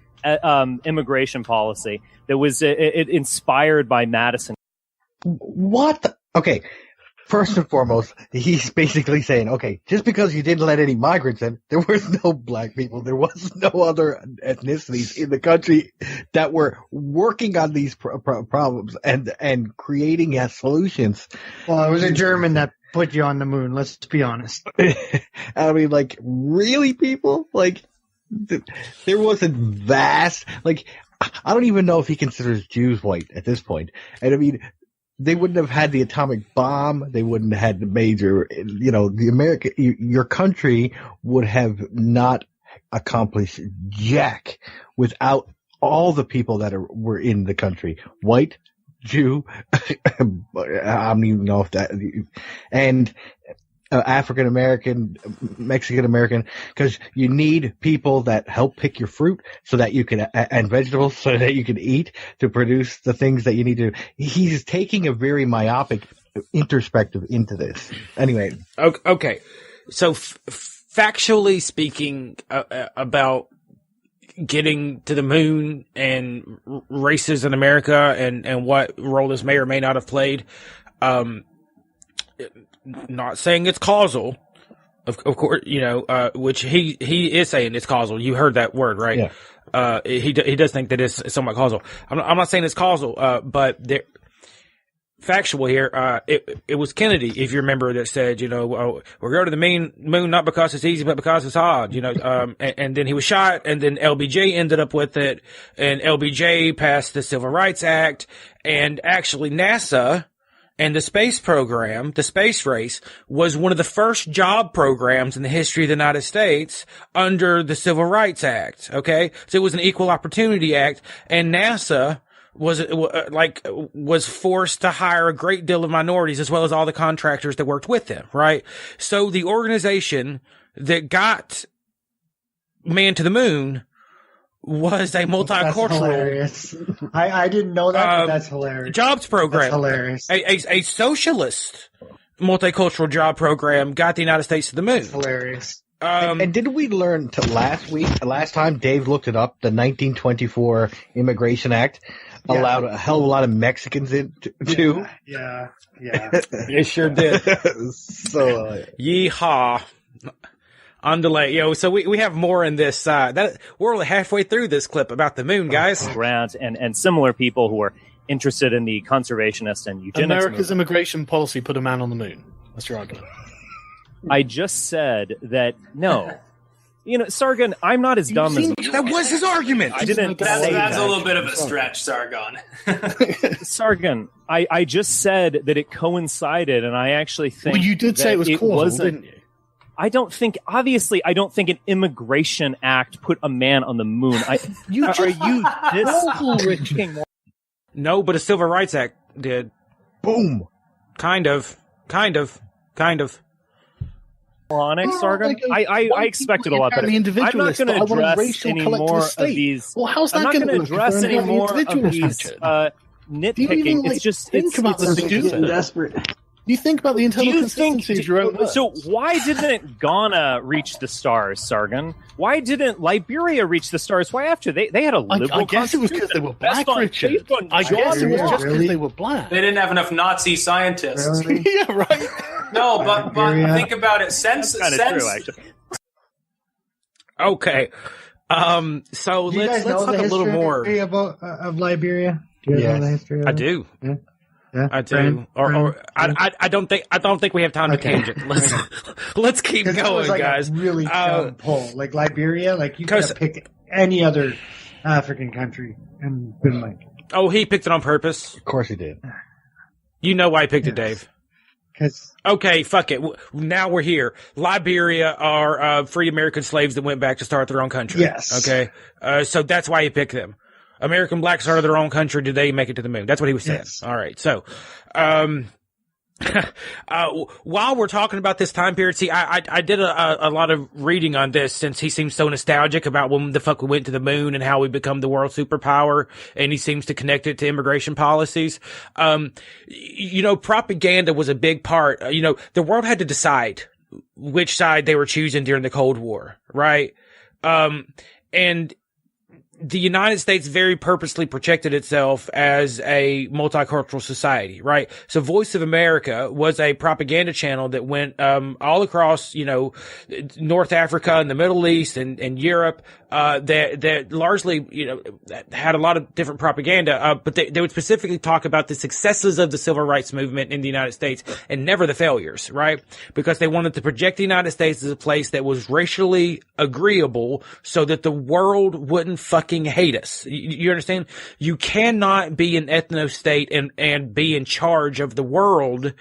immigration policy that was inspired by Madison. What? Okay. First and foremost, he's basically saying, okay, just because you didn't let any migrants in, there was no black people, there was no other ethnicities in the country that were working on these problems and creating solutions. Well, it was a German that put you on the moon, let's be honest. I mean, like, really, people? Like, there wasn't vast, like, I don't even know if he considers Jews white at this point. And I mean, they wouldn't have had the atomic bomb. They wouldn't have had the major, your country would have not accomplished jack without all the people that were in the country. White, Jew, I don't even know if that, and African American, Mexican American, because you need people that help pick your fruit so that you can, and vegetables so that you can eat to produce the things that you need to. He's taking a very myopic introspective into this. Anyway. Okay. So factually speaking about getting to the moon and races in America and what role this may or may not have played, not saying it's causal, of course, which he is saying it's causal. You heard that word, right? Yeah. He does think that it's somewhat causal. I'm not saying it's causal, but factual here. It was Kennedy, if you remember, that said, we're going to the moon not because it's easy, but because it's hard, and then he was shot, and then LBJ ended up with it, and LBJ passed the Civil Rights Act, and actually NASA and the space program, the space race, was one of the first job programs in the history of the United States under the Civil Rights Act. Okay. So it was an equal opportunity act, and NASA was forced to hire a great deal of minorities as well as all the contractors that worked with them. Right. So the organization that got man to the moon was a multicultural. That's hilarious. I didn't know that, but that's hilarious. Jobs program. That's hilarious. A socialist multicultural job program got the United States to the moon. That's hilarious. And didn't we learn last time Dave looked it up, the 1924 Immigration Act allowed a hell of a lot of Mexicans in too? Yeah. It sure did. So, yeehaw. On delay, so we have more in this. That we're only halfway through this clip about the moon, guys. Grant and similar people who are interested in the conservationist and eugenics. America's immigration policy put a man on the moon. That's your argument. I just said that no. Sargon, I'm not as dumb as you. That was his argument. I didn't. That's a little bit of a stretch, Sargon. Sargon, I just said that it coincided, and I actually think. Well, you did say it was causal, didn't you? I don't think an immigration act put a man on the moon. No, but a Civil Rights Act did. Boom. Kind of. Moronic, Sargon? I expected a lot better. I'm not going to address any more of these. Well, how's that I'm not going to address any more of these nitpicking. It's desperate. You think about the internal consistency of your own work. So why didn't Ghana reach the stars, Sargon? Why didn't Liberia reach the stars? Why after? They had a liberal I guess it was because they were black, Richard. I guess it was just because they were black. They didn't have enough Nazi scientists. Really? Yeah, right. No, but think about it. Sense kind of true, actually. Okay. So let's talk a little more of Liberia. Do you know the history of I do. Yeah. I do. I don't think we have time to tangent. Let's keep going, guys. A really dumb poll. Like Liberia, you could have picked any other African country and been like. Oh, he picked it on purpose. Of course he did. You know why he picked it, Dave. Okay, fuck it. Now we're here. Liberia are free American slaves that went back to start their own country. Yes. Okay. So that's why he picked them. American blacks started their own country. Did they make it to the moon? That's what he was saying. Yes. All right. So, while we're talking about this time period, see, I did a lot of reading on this since he seems so nostalgic about when the fuck we went to the moon and how we become the world superpower, and he seems to connect it to immigration policies. Propaganda was a big part. The world had to decide which side they were choosing during the Cold War, right? And the United States very purposely protected itself as a multicultural society, right? So Voice of America was a propaganda channel that went all across, North Africa and the Middle East and Europe, that largely, had a lot of different propaganda, but they would specifically talk about the successes of the civil rights movement in the United States and never the failures, right? Because they wanted to project the United States as a place that was racially agreeable so that the world wouldn't fucking hate us. You understand? You cannot be an ethno-state and be in charge of the world,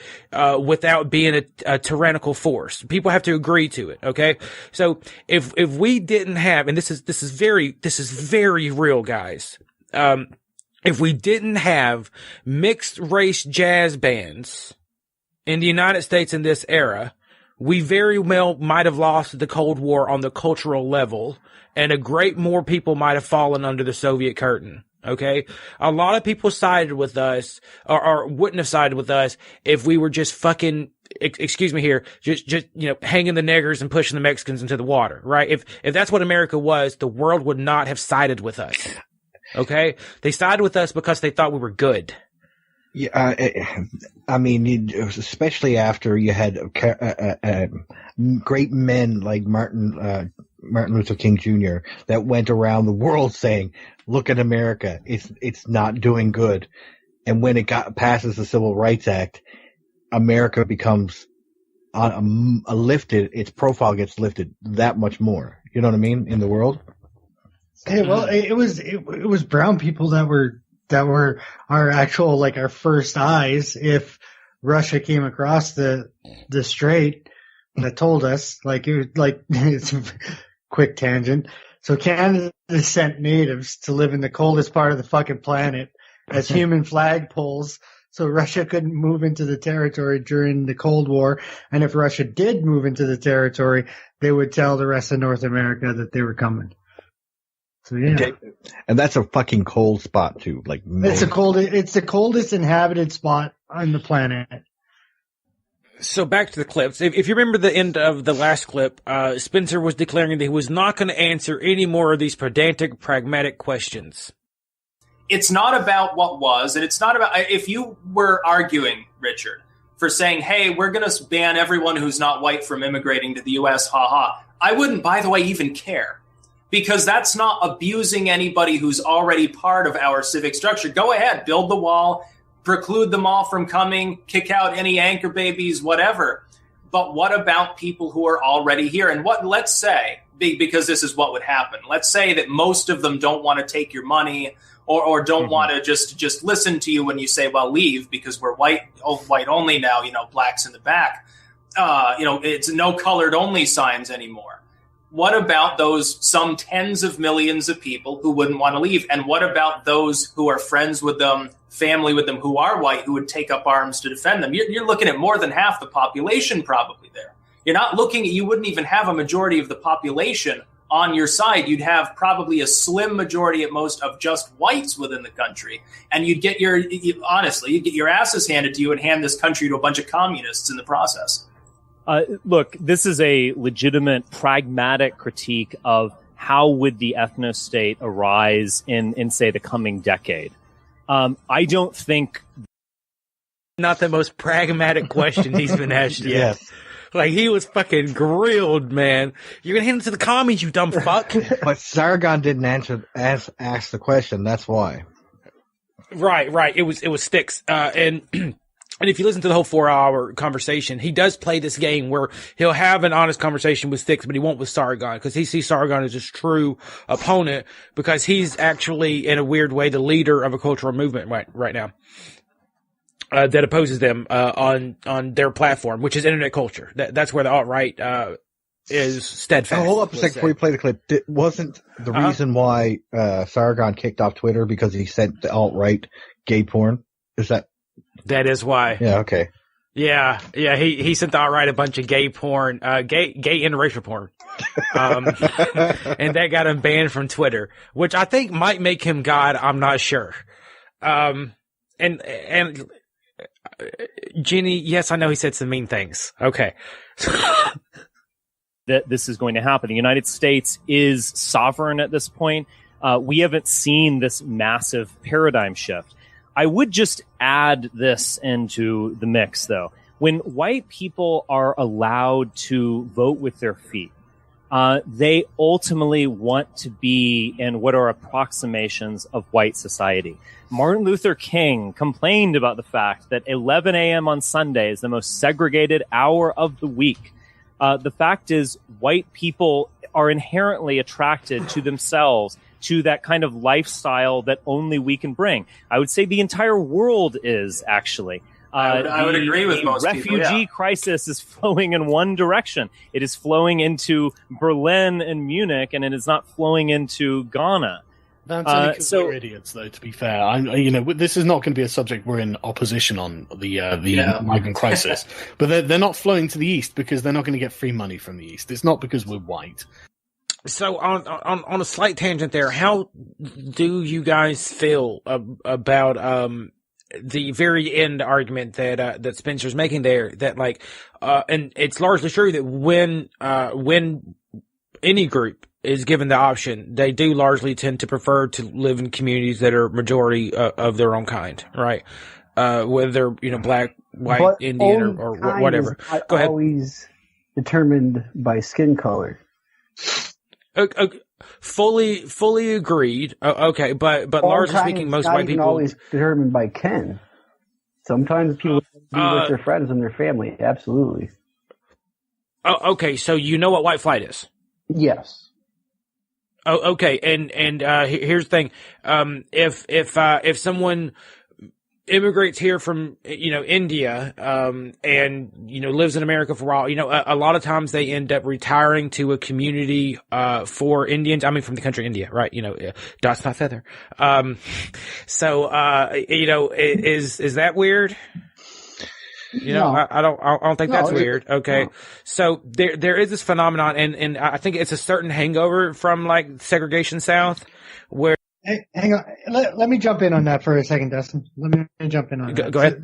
without being a tyrannical force. People have to agree to it, okay? So if we didn't have, and this is very real, guys. If we didn't have mixed race jazz bands in the United States in this era, we very well might have lost the Cold War on the cultural level, and a great more people might have fallen under the Soviet curtain. Okay? A lot of people sided with us, or wouldn't have sided with us if we were just fucking, excuse me here, just, hanging the niggers and pushing the Mexicans into the water, right? If that's what America was, the world would not have sided with us. Okay? They sided with us because they thought we were good. Yeah, I mean, especially after you had great men like Martin Luther King Jr. that went around the world saying, "Look at America; it's not doing good." And when it passes the Civil Rights Act, America becomes lifted. Its profile gets lifted that much more. You know what I mean? In the world. Hey, well, it was brown people that were our actual, like, our first eyes. If Russia came across the strait, that told us, it's a quick tangent. So Canada sent natives to live in the coldest part of the fucking planet as human flagpoles, so Russia couldn't move into the territory during the Cold War. And if Russia did move into the territory, they would tell the rest of North America that they were coming. So yeah, and that's a fucking cold spot too. Like, it's the coldest inhabited spot on the planet. So back to the clips. If you remember the end of the last clip, Spencer was declaring that he was not going to answer any more of these pedantic, pragmatic questions. It's not about what was, and it's not about, if you were arguing, Richard, for saying, hey, we're going to ban everyone who's not white from immigrating to the U.S., I wouldn't, by the way, even care. Because that's not abusing anybody who's already part of our civic structure. Go ahead, build the wall, preclude them all from coming, kick out any anchor babies, whatever. But what about people who are already here? And let's say, because this is what would happen, let's say that most of them don't want to take your money or don't want to just listen to you when you say, well, leave, because we're white only now, blacks in the back. It's no colored only signs anymore. What about those some tens of millions of people who wouldn't want to leave? And what about those who are friends with them, family with them, who are white, who would take up arms to defend them? You're looking at more than half the population probably there. You're not looking at, you wouldn't even have a majority of the population on your side. You'd have probably a slim majority at most of just whites within the country. And you'd get your asses handed to you and hand this country to a bunch of communists in the process. Look, this is a legitimate, pragmatic critique of how would the ethnostate arise in say, the coming decade. I don't think... Not the most pragmatic question he's been asked yet. Yes. Like, he was fucking grilled, man. You're gonna hand it to the commies, you dumb fuck. But Sargon didn't ask the question, that's why. Right. It was Styx. And if you listen to the whole 4-hour conversation, he does play this game where he'll have an honest conversation with Styx, but he won't with Sargon, because he sees Sargon as his true opponent, because he's actually, in a weird way, the leader of a cultural movement right now that opposes them on their platform, which is internet culture. That's where the alt-right is steadfast. Hold up a second before you play the clip. Wasn't the reason why Sargon kicked off Twitter because he sent the alt-right gay porn? Is that... That is why. Yeah, okay. Yeah, he sent the alt-right a bunch of gay porn, gay interracial porn. And that got him banned from Twitter, which I think might make him God, I'm not sure. And Jenny, yes, I know he said some mean things. Okay. That this is going to happen. The United States is sovereign at this point. We haven't seen this massive paradigm shift. I would just add this into the mix, though. When white people are allowed to vote with their feet, they ultimately want to be in what are approximations of white society. Martin Luther King complained about the fact that 11 a.m. on Sunday is the most segregated hour of the week. The fact is, white people are inherently attracted to themselves, to that kind of lifestyle that only we can bring. I would say the entire world is, actually. I would agree with most people. The refugee crisis is flowing in one direction. It is flowing into Berlin and Munich, and it is not flowing into Ghana. That's only because we're idiots, though, to be fair. This is not going to be a subject we're in opposition on, the migrant crisis. But they're not flowing to the East because they're not going to get free money from the East. It's not because we're white. So on a slight tangent there, how do you guys feel about the very end argument that Spencer's making there, that and it's largely true that when any group is given the option, they do largely tend to prefer to live in communities that are majority of their own kind, right? Whether they're black, white, but Indian, or whatever. Go ahead. Always determined by skin color. Okay. Fully agreed. Okay, but largely speaking, most white people always determined by kin. Sometimes people be with their friends and their family. Absolutely. Okay, so you know what white flight is? Yes. Oh, okay. And here's the thing: if someone immigrates here from India and lives in America for a while, a lot of times they end up retiring to a community for Indians. I mean, from the country India, right? Dot's not feather. So is that weird? No. I don't think that's weird. Okay. No. So there is this phenomenon, and I think it's a certain hangover from segregation South, where. Hey, hang on. Let me jump in on that for a second, Dustin. Let me jump in on that. Go ahead.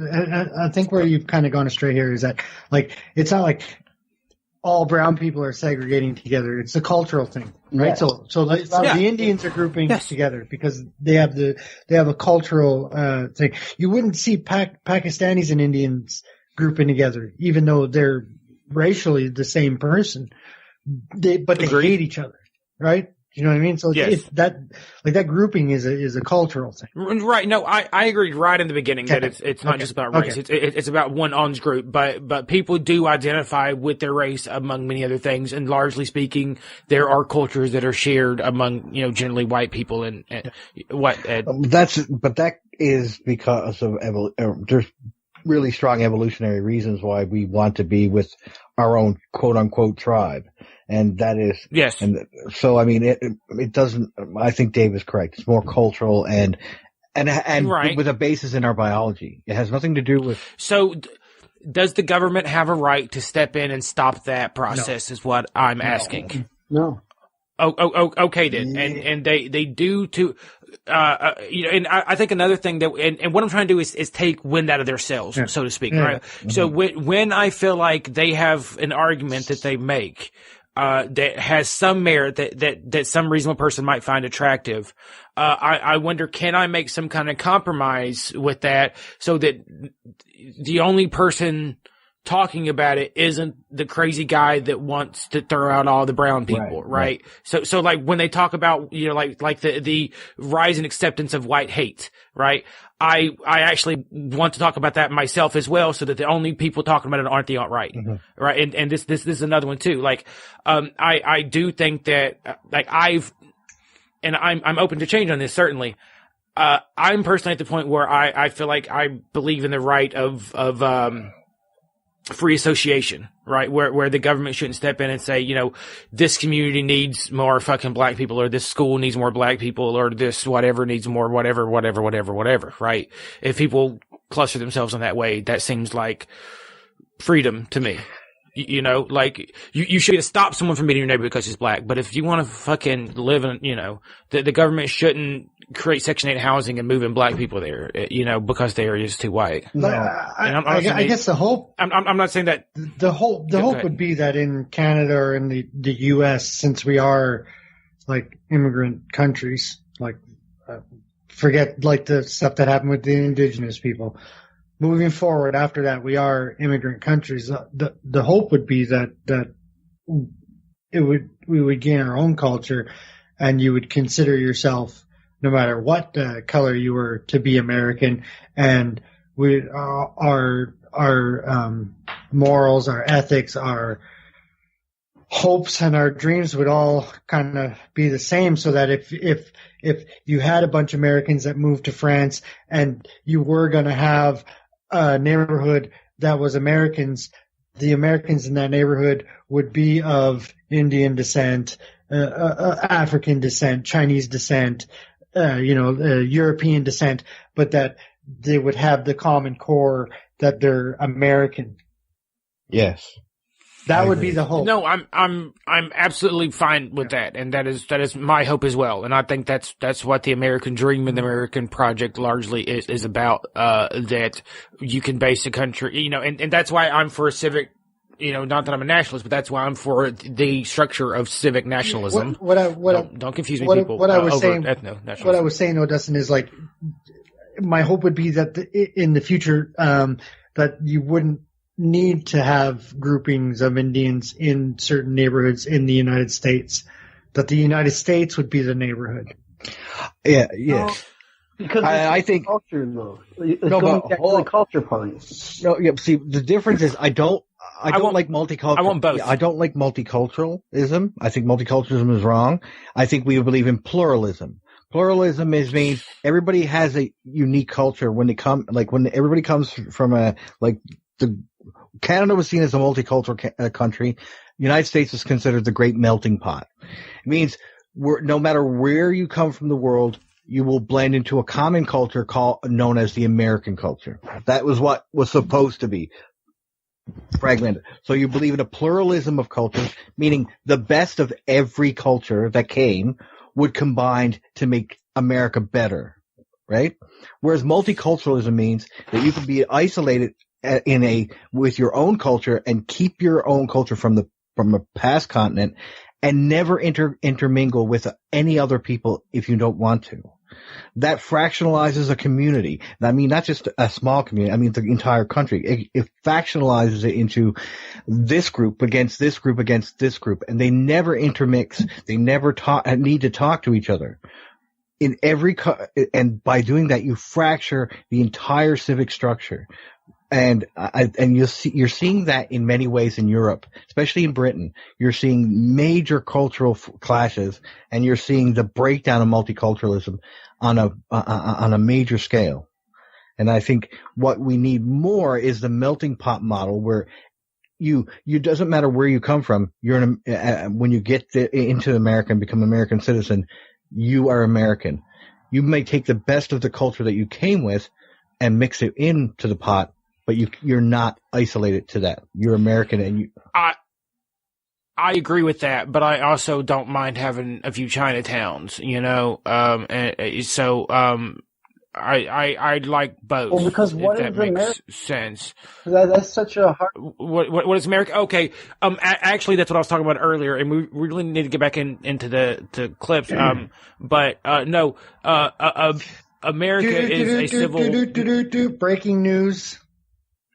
I think where you've kind of gone astray here is that, it's not like all brown people are segregating together. It's a cultural thing, right? Yeah. So the Indians are grouping together because they have a cultural thing. You wouldn't see Pakistanis and Indians grouping together, even though they're racially the same person. They hate each other, right? You know what I mean? So yes. that grouping is a cultural thing. Right. No, I agree right in the beginning that it's not just about race. Okay. It's about one ONS group, but people do identify with their race among many other things. And largely speaking, there are cultures that are shared among, generally white people and what, Ed? But that is because of there's really strong evolutionary reasons why we want to be with our own quote unquote tribe. And that is, yes. And so, I mean, it doesn't, I think Dave is correct. It's more cultural and right. with a basis in our biology. It has nothing to do with. So does the government have a right to step in and stop that process is what I'm asking. No. Oh, okay then. And they do to, and I think another thing that, and what I'm trying to do is take wind out of their sails, so to speak, right? Mm-hmm. So when I feel like they have an argument that they make, that has some merit that some reasonable person might find attractive. I wonder, can I make some kind of compromise with that so that the only person talking about it isn't the crazy guy that wants to throw out all the brown people, right? So like when they talk about, like the rise and acceptance of white hate, right? I actually want to talk about that myself as well, so that the only people talking about it aren't the alt-right, right? And this is another one too. Like, I do think that, I'm open to change on this, certainly. I'm personally at the point where I feel like I believe in the right of free association, right? Where the government shouldn't step in and say, this community needs more fucking black people, or this school needs more black people, or this whatever needs more whatever, right? If people cluster themselves in that way, that seems like freedom to me. Like you should stop someone from being in your neighborhood because he's black. But if you want to fucking live in, the government shouldn't create Section 8 housing and move in black people there, because the area is too white. No, I guess the hope. I'm not saying that. The hope would be that in Canada or in the U.S., since we are like immigrant countries, Like, forget like the stuff that happened with the indigenous people. Moving forward, after that, we are immigrant countries. The hope would be that we would gain our own culture, and you would consider yourself, no matter what color you were, to be American, and our morals, our ethics, our hopes, and our dreams would all kind of be the same. So that if you had a bunch of Americans that moved to France, and you were going to have a neighborhood that was Americans, the Americans in that neighborhood would be of Indian descent, African descent, Chinese descent, European descent, but that they would have the common core that they're American. Yes. That would be the hope. No, I'm absolutely fine with that, and that is my hope as well. And I think that's what the American dream and the American project largely is about. That you can base a country, and that's why I'm for a civic. Not that I'm a nationalist, but that's why I'm for the structure of civic nationalism. Don't confuse me, people. What I was saying, ethno-nationalism. What I was saying, Dustin, is like my hope would be that in the future, that you wouldn't need to have groupings of Indians in certain neighborhoods in the United States. That the United States would be the neighborhood. Yeah. Yes. Because I think culture, though. It's going back to the culture part. No, yeah. See, the difference is I don't like multicultural. I want both. I don't like multiculturalism. I think multiculturalism is wrong. I think we believe in pluralism. Pluralism means everybody has a unique culture when everybody comes from Canada was seen as a multicultural country. The United States is considered the great melting pot. It means no matter where you come from the world, you will blend into a common culture known as the American culture. That was what was supposed to be fragmented. So you believe in a pluralism of cultures, meaning the best of every culture that came would combine to make America better, right? Whereas multiculturalism means that you can be isolated with your own culture and keep your own culture from a past continent and never intermingle with any other people if you don't want to. That fractionalizes a community. I mean, not just a small community. I mean, the entire country. It factionalizes it into this group against this group against this group, and they never intermix. They never need to talk to each other. And by doing that, you fracture the entire civic structure. And you're seeing that in many ways in Europe, especially in Britain. You're seeing major cultural clashes, and you're seeing the breakdown of multiculturalism on a major scale. And I think what we need more is the melting pot model, where you doesn't matter where you come from. When you get into America and become an American citizen, you are American. You may take the best of the culture that you came with and mix it into the pot. But you're not isolated to that. You're American, and I agree with that, but I also don't mind having a few Chinatowns, I'd like both. Well, because what if that is makes America? Sense. That's such a hard. What is America? Okay. Actually, that's what I was talking about earlier, and we really need to get back into the clips. No. America is a civil. Breaking news.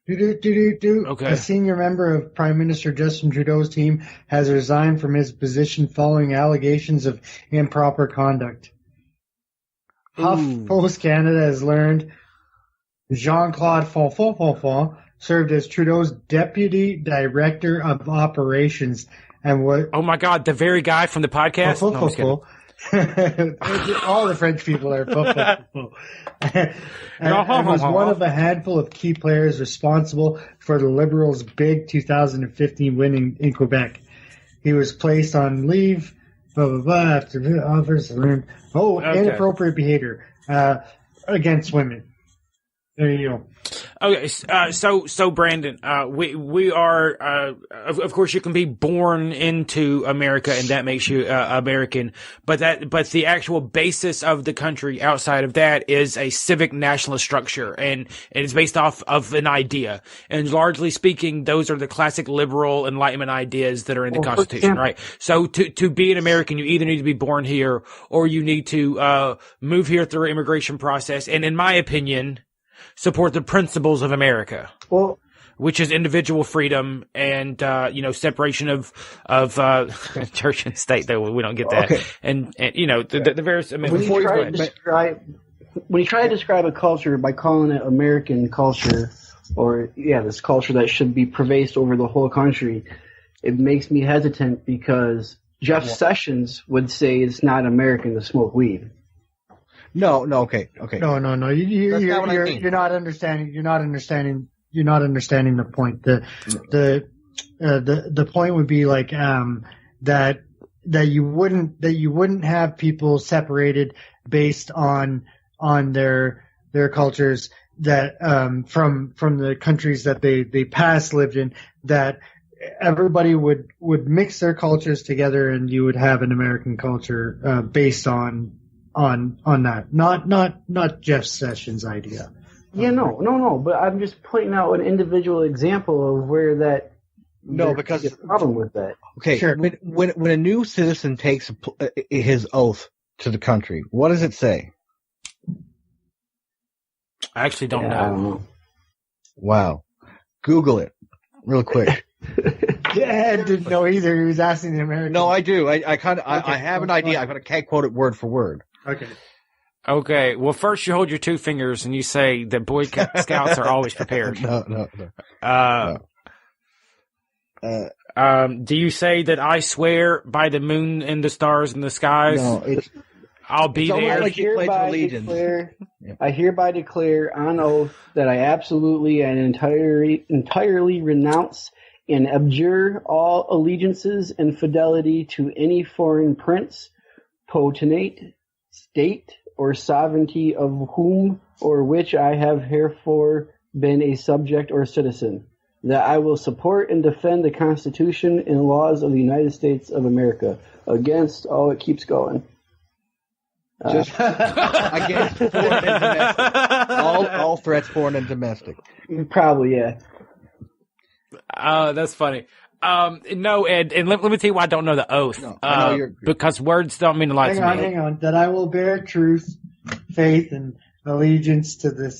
Okay. A senior member of Prime Minister Justin Trudeau's team has resigned from his position following allegations of improper conduct. HuffPost Canada has learned Jean-Claude Fonfon served as Trudeau's deputy director of operations and was. Oh my God, the very guy from the podcast. No, I'm just kidding. All the French people are and was one of a handful of key players responsible for the Liberals' big 2015 win in Quebec. He was placed on leave, after offers learned. Inappropriate behavior against women. There you Okay, so Brandon, we are, of course you can be born into America and that makes you, American, but the actual basis of the country outside of that is a civic nationalist structure and it's based off of an idea. And largely speaking, those are the classic liberal Enlightenment ideas that are in the Constitution, right? So to be an American, you either need to be born here or you need to, move here through an immigration process. And in my opinion, support the principles of America, which is individual freedom and separation of church and state. Though we don't get that, okay. and the various. I mean, when you try to describe a culture by calling it American culture, or this culture that should be pervasive over the whole country, it makes me hesitant because Jeff Sessions would say it's not American to smoke weed. No, okay. No. You're not understanding. You're not understanding the point. The point would be like that you wouldn't have people separated based on their cultures that from the countries that they past lived in, that everybody would mix their cultures together and you would have an American culture based on that, not Jeff Sessions' idea. Yeah, no. But I'm just pointing out an individual example of where that. No, because there's a problem with that. Okay, sure. When a new citizen takes his oath to the country, what does it say? I actually don't know. Wow, Google it real quick. Ed didn't know either. He was asking the American. No, I do. I have an idea. I can't quote it word for word. Okay. Well, first you hold your two fingers and you say that Boy Scouts are always prepared. No. Do you say that I swear by the moon and the stars in the skies? No, I'll be there. Like I hereby declare on oath that I absolutely and entirely renounce and abjure all allegiances and fidelity to any foreign prince, potentate, state, or sovereignty of whom or which I have herefore been a subject or citizen, that I will support and defend the Constitution and laws of the United States of America against, it keeps going. Just against foreign and domestic. All threats, foreign and domestic. Probably, yeah. That's funny. No, Ed, and let me tell you why I don't know the oath. No, because words don't mean a lot to me. Hang on. That I will bear truth, faith, and allegiance to the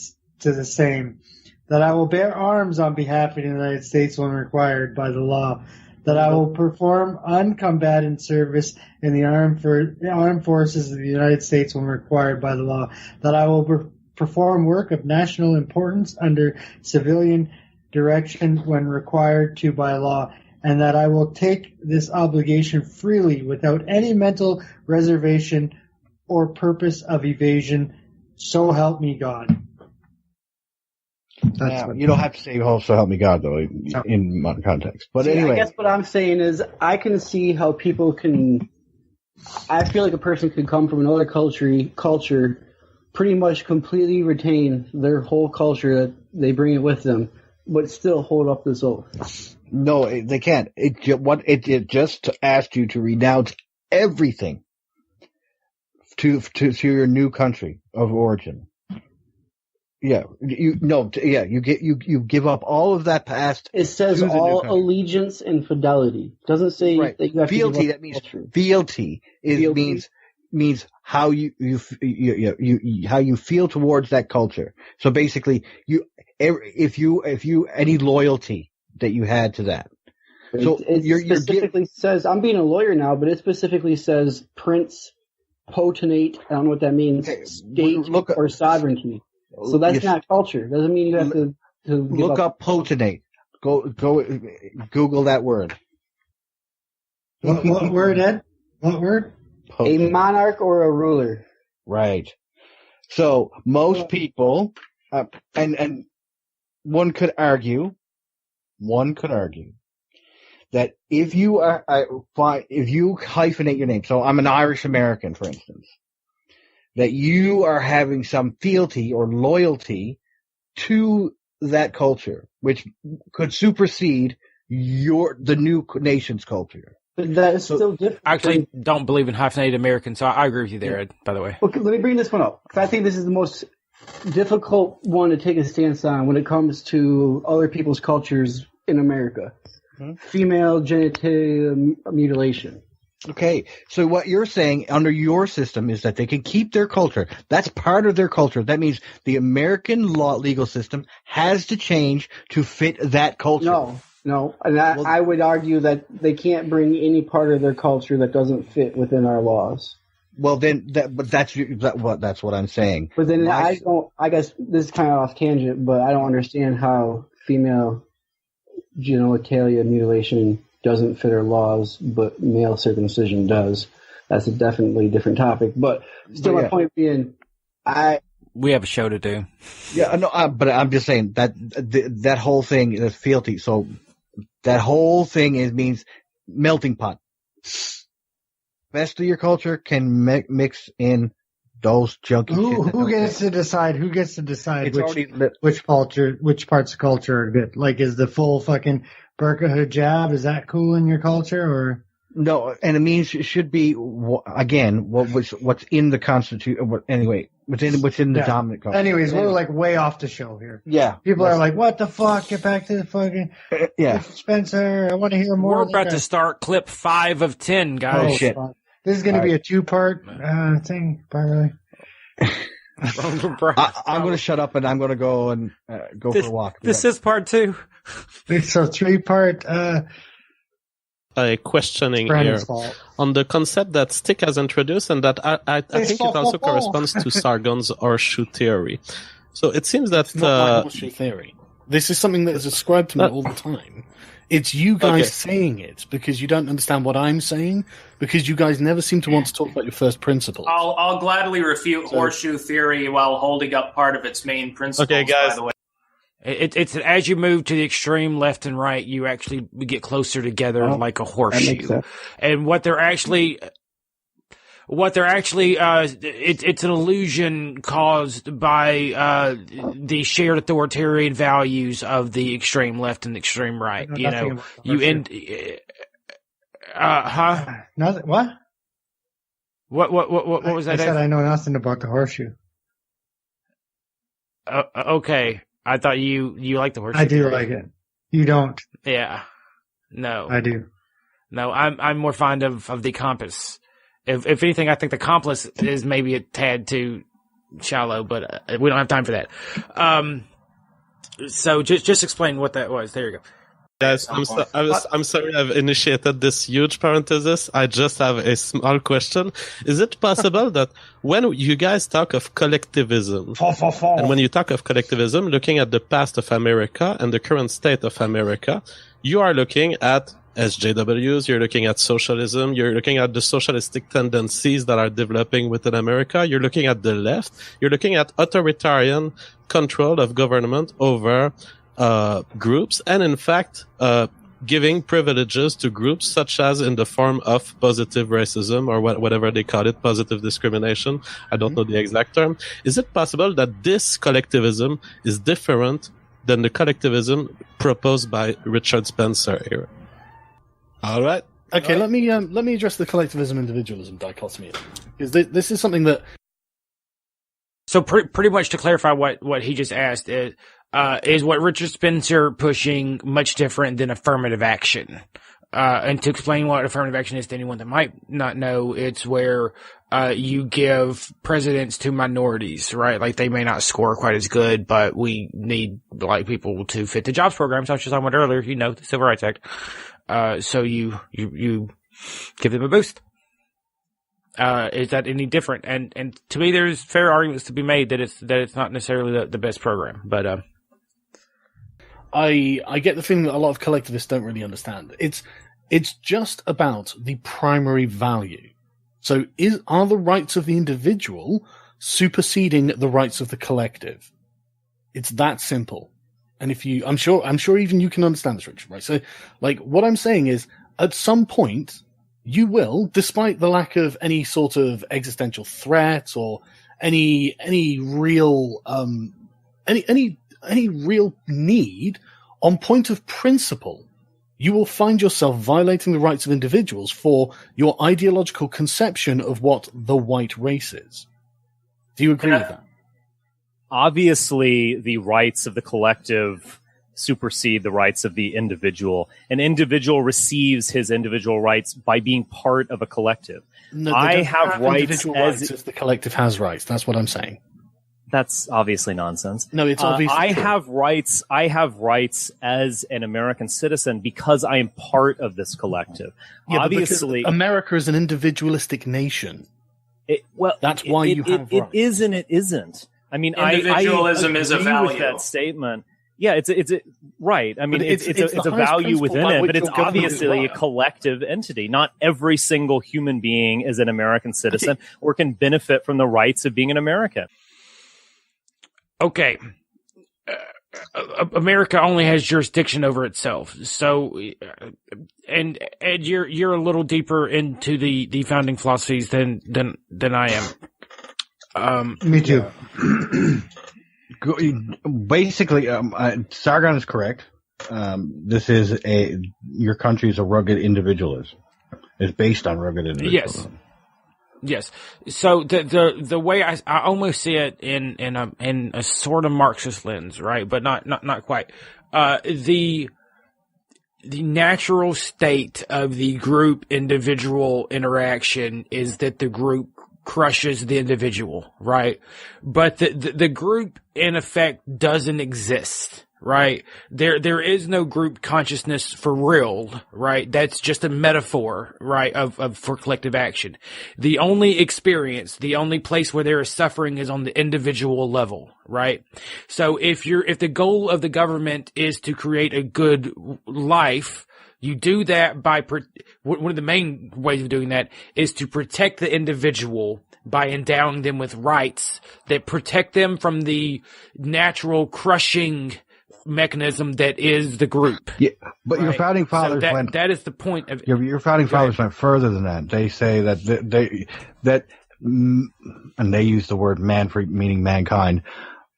same. That I will bear arms on behalf of the United States when required by the law. That I will perform uncombatant service in the armed forces of the United States when required by the law. That I will perform work of national importance under civilian direction when required to by law. And that I will take this obligation freely without any mental reservation or purpose of evasion. So help me God. You don't have to say "so help me God" though in my context. But anyway, I guess what I'm saying is I can see how people can. I feel like a person could come from another culture, pretty much completely retain their whole culture that they bring it with them, but still hold up this oath. No, they can't. It just asked you to renounce everything to your new country of origin. You give up all of that past. It says all allegiance and fidelity. It doesn't say right. that you have fealty. To give up that means fealty. Means how how you feel towards that culture. So basically, if you any loyalty that you had to that. So it specifically says, I'm being a lawyer now, but it specifically says prince, potentate. I don't know what that means. State or sovereignty. So that's not culture. Doesn't mean you have to look up potentate. Go Google that word. What word, Ed? What word? Potentate. A monarch or a ruler. Right. So most people, and one could argue that if you hyphenate your name, so I'm an Irish American, for instance, that you are having some fealty or loyalty to that culture, which could supersede the new nation's culture. But that is still different. I actually don't believe in hyphenated Americans, so I agree with you there, Ed, by the way. Okay, let me bring this one up, because I think this is the most difficult one to take a stance on when it comes to other people's cultures in America. Female genital mutilation. Okay, so what you're saying under your system is that they can keep their culture. That's part of their culture. That means the American legal system has to change to fit that culture. No, and I would argue that they can't bring any part of their culture that doesn't fit within our laws. Well, then, that's what I'm saying. But then I guess this is kind of off tangent, but I don't understand how female genitalia mutilation doesn't fit our laws, but male circumcision does. That's a definitely different topic. But still, my point being, we have a show to do. Yeah, no, but I'm just saying that whole thing is fealty. So that whole thing means melting pot. Best of your culture can mix in those junky. Who gets to decide? Who gets to decide which parts of culture are good? Like, is the full fucking burqa hijab, is that cool in your culture, or no? And it means it should be again what's in the Constitution. Anyway, what's in the dominant culture. Anyways, we're like way off the show here. Yeah, people are like, "What the fuck? Get back to the fucking Spencer. I want to hear more." We're about to start clip 5 of 10, guys. Oh shit! This is going to be a 2-part thing, by the way. I'm going to shut up and I'm going to go and go for a walk. This is part 2. It's a 3-part. A questioning here on the concept that Stick has introduced, and that I think it also corresponds to Sargon's horseshoe theory. So it seems that it's not my horseshoe theory. This is something that is ascribed to me all the time. It's you guys saying it because you don't understand what I'm saying, because you guys never seem to want to talk about your first principles. I'll gladly refute horseshoe theory while holding up part of its main principles. Okay, guys. By the way. It's as you move to the extreme left and right, you actually get closer together like a horseshoe. And what they're actually, it's an illusion caused by the shared authoritarian values of the extreme left and the extreme right. You know, Nothing. What? What was that? I said I know nothing about the horseshoe. Okay. I thought you liked the horseshoe. I do like it. You don't. Yeah. No. I do. No, I'm more fond of the compass. If anything, I think the compass is maybe a tad too shallow, but we don't have time for that. So just explain what that was. There you go. Guys, I'm sorry I've initiated this huge parenthesis. I just have a small question. Is it possible that when you guys talk of collectivism, and when you talk of collectivism, looking at the past of America and the current state of America, you are looking at SJWs, you're looking at socialism, you're looking at the socialistic tendencies that are developing within America, you're looking at the left, you're looking at authoritarian control of government over groups, and in fact giving privileges to groups such as in the form of positive racism or whatever they call it, positive discrimination. I don't know the exact term. Is it possible that this collectivism is different than the collectivism proposed by Richard Spencer here? All right. Okay, let me address the collectivism individualism dichotomy, because this is something that. So pretty much to clarify what he just asked is what Richard Spencer pushing much different than affirmative action. And to explain what affirmative action is to anyone that might not know, it's where you give precedence to minorities, right? Like they may not score quite as good, but we need like people to fit the jobs program, such as I went earlier, you know, the Civil Rights Act. So you give them a boost. Is that any different? And to me, there's fair arguments to be made that it's not necessarily the best program, but I get the feeling that a lot of collectivists don't really understand. It's just about the primary value. So are the rights of the individual superseding the rights of the collective? It's that simple. And I'm sure even you can understand this, Richard, right? So, like, what I'm saying is, at some point, you will, despite the lack of any sort of existential threat or any real, any any real need, on point of principle, you will find yourself violating the rights of individuals for your ideological conception of what the white race is. Do you agree with that? Obviously, the rights of the collective supersede the rights of the individual. An individual receives his individual rights by being part of a collective. No, I have rights as the collective has rights. That's what I'm saying. That's obviously nonsense. No, it's obviously I true. have rights. I have rights as an American citizen because I am part of this collective. Yeah, obviously, America is an individualistic nation. That's why you have rights. It is and it isn't. I mean, individualism is a value. With that statement. Yeah, it's right. I mean, it's a value within it, but it's obviously a collective entity. Not every single human being is an American citizen or can benefit from the rights of being an American. Okay. America only has jurisdiction over itself. So, and you're a little deeper into the founding philosophies than I am. Me too. Basically, Sargon is correct. Your country is a rugged individualism. It's based on rugged individualism. Yes. So the way I almost see it in a sort of Marxist lens, right? But not quite. The natural state of the group individual interaction is that the group crushes the individual, right? But the group in effect doesn't exist, right? There is no group consciousness for real, right? That's just a metaphor, right? For collective action. The only experience, the only place where there is suffering is on the individual level, right? So if the goal of the government is to create a good life, you do that by one of the main ways of doing that is to protect the individual by endowing them with rights that protect them from the natural crushing mechanism that is the group. Yeah, but right? Your founding fathers that is the point of it. Your founding fathers went further than that. They say that and they use the word man for meaning mankind,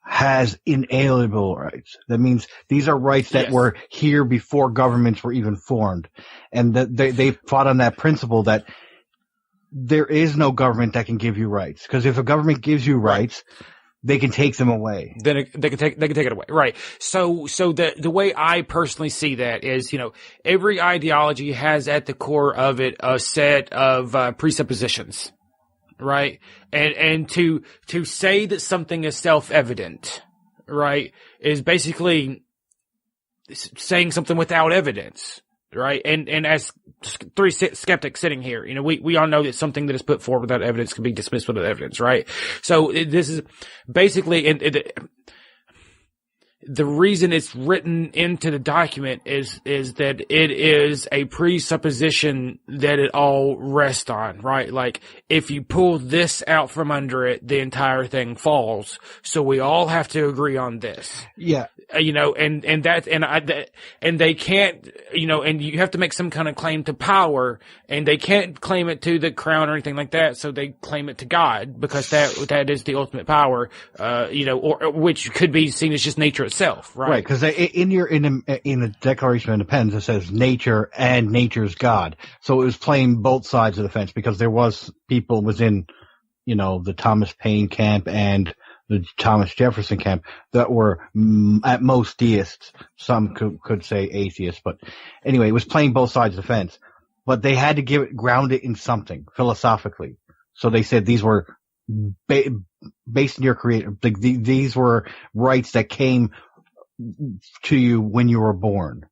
has inalienable rights. That means these are rights that were here before governments were even formed. And that they fought on that principle that there is no government that can give you rights. Because if a government gives you rights, they can take them away. Then they can take it away. Right. So the way I personally see that is, every ideology has at the core of it a set of presuppositions. Right. And to say that something is self-evident, right, is basically saying something without evidence. Right. And as three skeptics sitting here, we all know that something that is put forward without evidence can be dismissed without evidence. Right. So this is basically, the reason it's written into the document is that it is a presupposition that it all rests on, right? Like, if you pull this out from under it, the entire thing falls. So we all have to agree on this. Yeah. And they can't, and you have to make some kind of claim to power, and they can't claim it to the crown or anything like that. So they claim it to God, because that is the ultimate power, or which could be seen as just nature itself, right? Right, because in the Declaration of Independence it says nature and nature's God. So it was playing both sides of the fence, because there was people within, the Thomas Paine camp and the Thomas Jefferson camp that were at most deists. Some could say atheists, but anyway, it was playing both sides of the fence. But they had to ground it in something philosophically. So they said these were based in your creator. These were rights that came to you when you were born.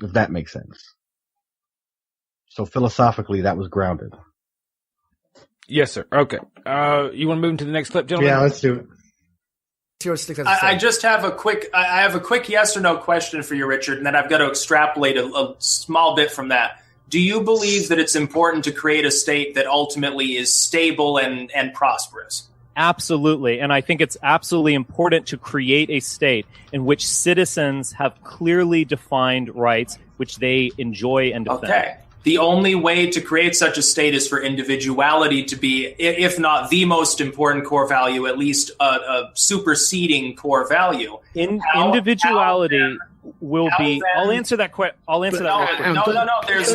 If that makes sense. So philosophically, that was grounded. Yes, sir. Okay. You want to move into the next clip, gentlemen? Yeah, let's do it. I just have a quick yes or no question for you, Richard, and then I've got to extrapolate a small bit from that. Do you believe that it's important to create a state that ultimately is stable and prosperous? Absolutely. And I think it's absolutely important to create a state in which citizens have clearly defined rights which they enjoy and defend. Okay. the only way to create such a state is for individuality to be, if not the most important core value, at least a superseding core value. Individuality will be. I'll answer that question. I'll answer that. No.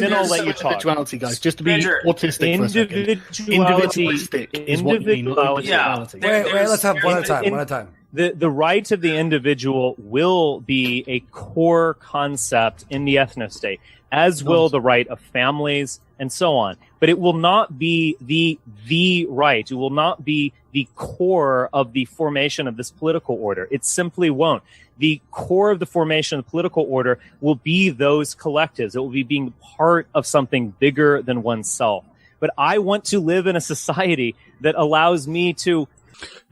Then I'll let you talk. Individuality, guys. Just to be autistic for a second. Individualistic is what you mean. Individuality. Wait, let's have one at a time. The right of the individual will be a core concept in the ethnostate, as will the right of families and so on. But it will not be the right. It will not be the core of the formation of this political order. It simply won't. The core of the formation of the political order will be those collectives. It will be being part of something bigger than oneself. But I want to live in a society that allows me to.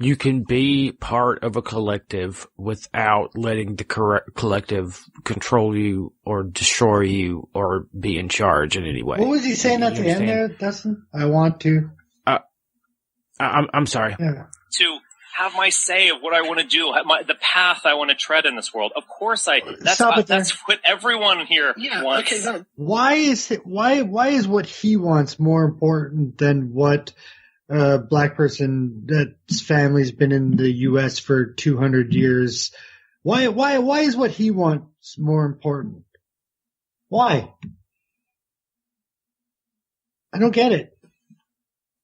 You can be part of a collective without letting the collective control you or destroy you or be in charge in any way. What was he saying at the end there, Dustin? I want to. I'm sorry. Yeah. To have my say of what I want to do, the path I want to tread in this world. Of course, that's what everyone here wants. Okay, why is what he wants more important than what a black person that's family's been in the U.S. for 200 years? Why is what he wants more important? Why? I don't get it.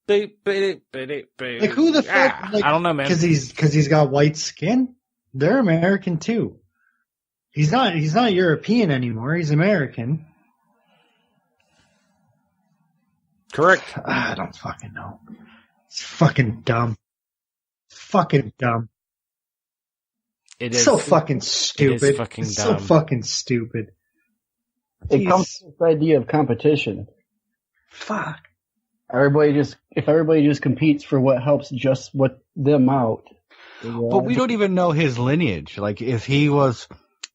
Like who the fuck? Like, I don't know, man. Because he's got white skin. They're American too. He's not European anymore. He's American. Correct. I don't fucking know. It's fucking dumb. Fucking dumb. It is so fucking stupid. It is fucking it's dumb. So fucking stupid. It comes to this idea of competition. Fuck. If everybody just competes for what helps just them out. But we don't even know his lineage. Like, if he was,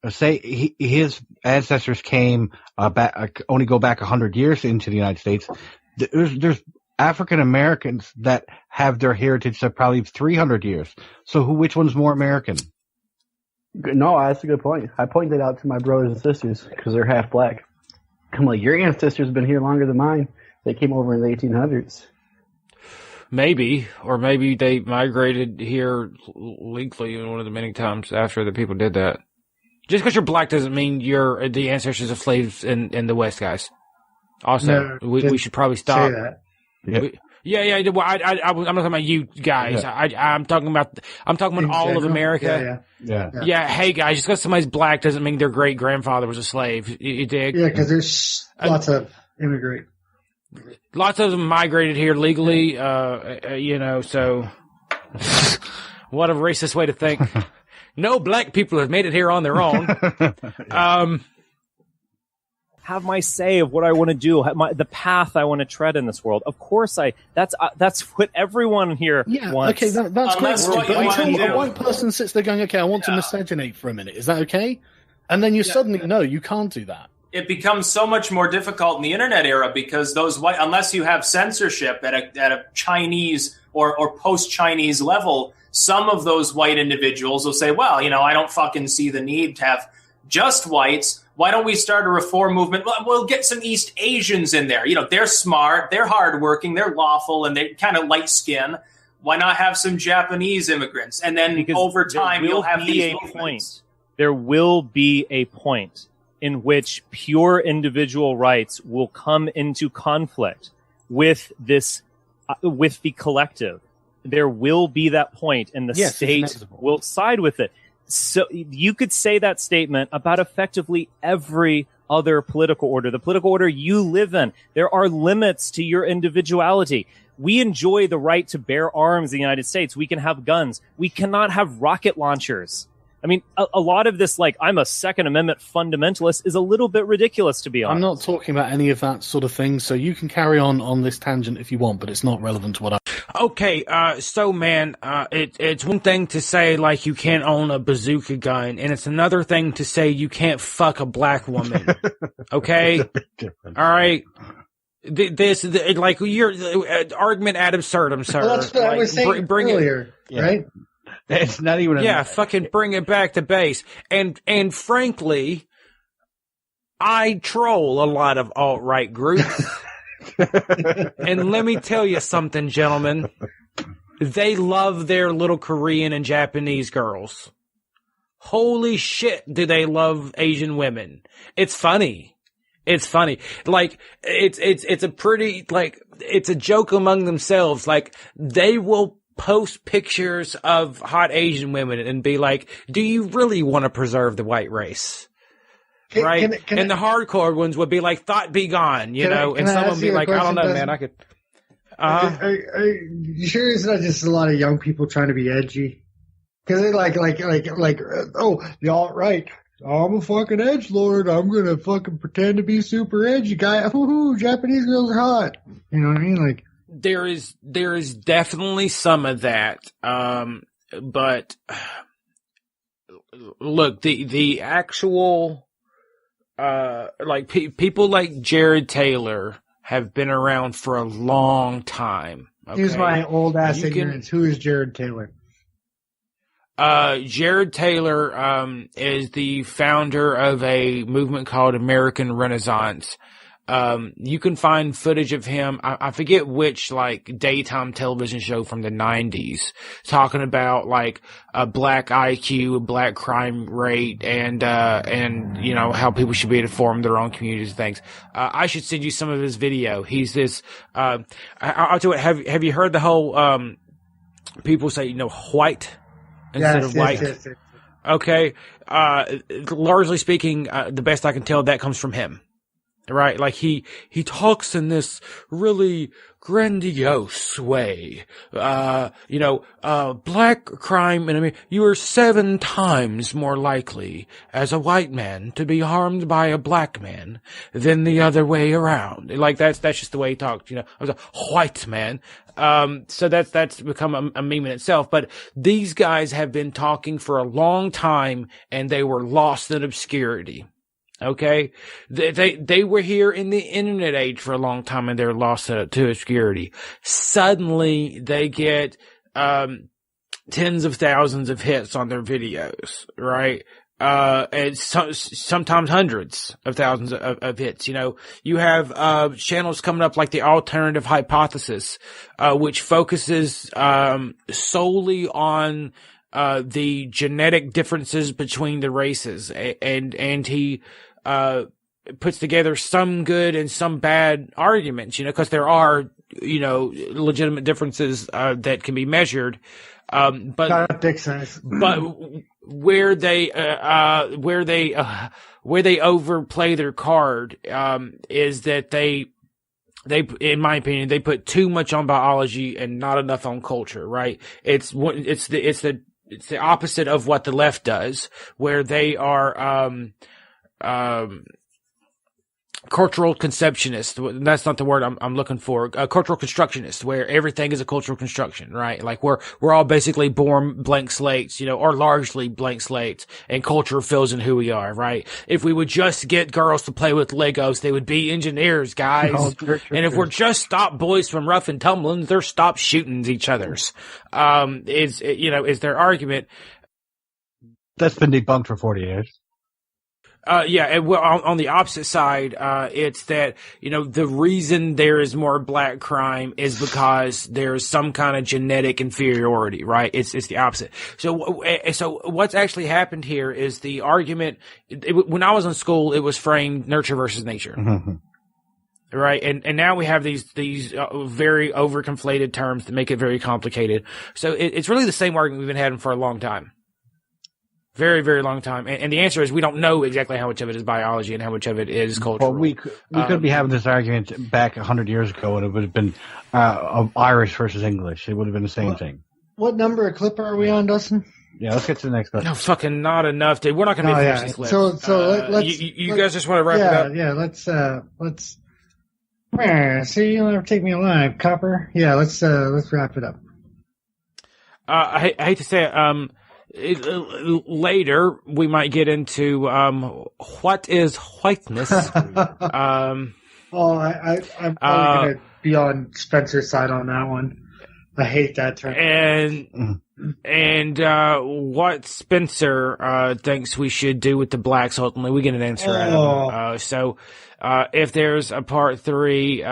say, his ancestors came only go back 100 years into the United States. There's African Americans that have their heritage of probably 300 years. So which one's more American? No, that's a good point. I pointed out to my brothers and sisters because they're half black. I'm like, your ancestors have been here longer than mine. They came over in the 1800s. Maybe, or maybe they migrated here legally one of the many times after the people did that. Just because you're black doesn't mean you're the ancestors of slaves in the West, guys. Also, No, we should probably stop. Say that. Yeah. Well, I'm not talking about you guys. Yeah. I'm talking about all of America. Yeah. Hey guys, just because somebody's black doesn't mean their great grandfather was a slave. You dig? Yeah, because there's lots of immigrant. Lots of them migrated here legally, so what a racist way to think. No black people have made it here on their own. Have my say of what I want to do, the path I want to tread in this world. Of course, that's what everyone here wants. Okay, that's great. But until a white person sits there going, okay, I want to miscegenate for a minute. Is that okay? And then you suddenly, no, you can't do that. It becomes so much more difficult in the internet era because those white, unless you have censorship at a Chinese or post-Chinese level, some of those white individuals will say, well, I don't fucking see the need to have just whites. Why don't we start a reform movement? We'll get some East Asians in there. They're smart, they're hardworking, they're lawful, and they're kind of light skin. Why not have some Japanese immigrants? And then over time, you'll have these movements. There will be a point in which pure individual rights will come into conflict with with the collective. There will be that point, and the state will side with it. So you could say that statement about effectively every other political order, the political order you live in. There are limits to your individuality. We enjoy the right to bear arms in the United States. We can have guns. We cannot have rocket launchers. I mean, a lot of this, like, I'm a Second Amendment fundamentalist, is a little bit ridiculous, to be honest. I'm not talking about any of that sort of thing, so you can carry on this tangent if you want, but it's not relevant to what Okay, so, man, it's one thing to say, like, you can't own a bazooka gun, and it's another thing to say you can't fuck a black woman. Okay? All right? You're argument ad absurdum, sir. Well, that's what I was saying earlier, right? It's not even fucking bring it back to base. And frankly, I troll a lot of alt-right groups. And let me tell you something, gentlemen. They love their little Korean and Japanese girls. Holy shit, do they love Asian women. It's funny. It's funny. Like, it's a pretty, like, it's a joke among themselves. Like, they will post pictures of hot Asian women and be like, do you really want to preserve the white race? Right? And the hardcore ones would be like, thought be gone, you know? And some would be like, I don't know, man, I could. Are you sure it's not just a lot of young people trying to be edgy? Because they're like, oh, the alt-right, I'm a fucking edgelord. I'm going to fucking pretend to be super edgy guy. Woohoo, Japanese girls are hot. You know what I mean? Like, there is definitely some of that. But look, the actual, like people like Jared Taylor have been around for a long time. Okay? Here's my old ass ignorance. Who is Jared Taylor? Jared Taylor is the founder of a movement called American Renaissance. You can find footage of him. I forget which, like, daytime television show from the 90s, talking about, like, a black IQ, a black crime rate, and, you know, how people should be able to form their own communities and things. I should send you some of his video. He's this, I'll tell you what, have you heard the whole, people say, you know, white instead of white? Yes. Okay. Largely speaking, the best I can tell, that comes from him. Right, like he talks in this really grandiose way. You know, black crime, and I mean, you are 7 times more likely as a white man to be harmed by a black man than the other way around. Like that's just the way he talked. You know, I was a white man. So that's become a meme in itself. But these guys have been talking for a long time, and they were lost in obscurity. Okay. They were here in the internet age for a long time, and they're lost to obscurity. Suddenly they get, tens of thousands of hits on their videos, right? And sometimes hundreds of thousands of hits. You know, you have, channels coming up like the Alternative Hypothesis, which focuses, solely on, the genetic differences between the races, and he, puts together some good and some bad arguments, you know, because there are, you know, legitimate differences, that can be measured. But where they overplay their card, is that they, in my opinion, they put too much on biology and not enough on culture, right? It's the opposite of what the left does, where they are, cultural conceptionist. That's not the word I'm looking for. Cultural constructionist, where everything is a cultural construction, right? Like we're all basically born blank slates, you know, or largely blank slates, and culture fills in who we are, right? If we would just get girls to play with Legos, they would be engineers, guys. Oh, sure. And if we're just stop boys from rough and tumbling, they're stop shooting each other's. Is their argument. That's been debunked for 40 years. Yeah, and well, on the opposite side, it's that, you know, the reason there is more black crime is because there's some kind of genetic inferiority, right? It's the opposite. So what's actually happened here is the argument, when I was in school, it was framed nurture versus nature. Mm-hmm. Right. And now we have these very overconflated terms that make it very complicated. So it's really the same argument we've been having for a long time. Very, very long time. And the answer is we don't know exactly how much of it is biology and how much of it is cultural. Well, we could be having this argument back 100 years ago, and it would have been Irish versus English. It would have been the same thing. What number of clip are we on, Dustin? Yeah, let's get to the next question. No, fucking not enough, dude. We're not going to be finished this clip. So let's... You guys just want to wrap it up? Yeah, let's... See, you'll never take me alive, copper. Yeah, let's wrap it up. I hate to say it, later we might get into what is whiteness. I'm probably gonna be on Spencer's side on that one. I hate that term. And what Spencer thinks we should do with the blacks, ultimately, we get an answer out of him. So if there's a part 3,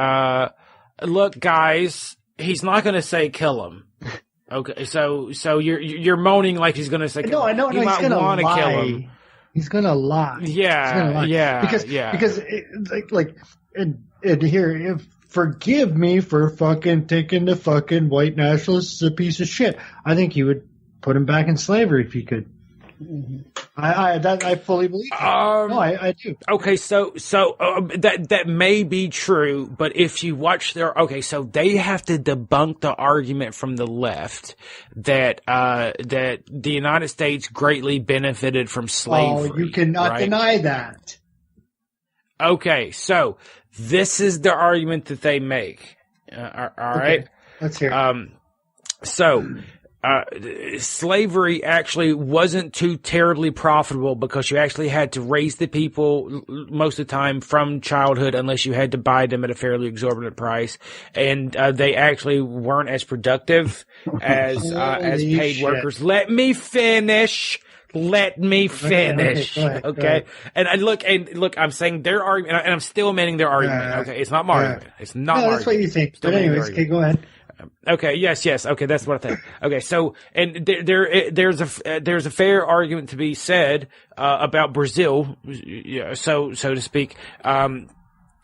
look, guys, he's not going to say kill him. Okay, so you're moaning like he's going to say kill him. No, he's going to want to kill him. He's going to lie. Yeah, because here, forgive me for fucking thinking the fucking white nationalist is a piece of shit. I think you would put him back in slavery if you could. I fully believe that. I do. Okay, so that may be true, but if you watch so they have to debunk the argument from the left that the United States greatly benefited from slavery. Oh, you cannot deny that. Okay, so this is the argument that they make. All right, let's hear it. Slavery actually wasn't too terribly profitable because you actually had to raise the people most of the time from childhood unless you had to buy them at a fairly exorbitant price. And they actually weren't as productive as paid workers. Let me finish. Okay. And look, I'm saying their argument, and I'm still amending their argument. Okay. It's not my argument. It's not my argument. That's what you think. But anyways, okay, go ahead. Okay. Yes. Okay. That's what I think. Okay. So, and there's a fair argument to be said, about Brazil, so to speak,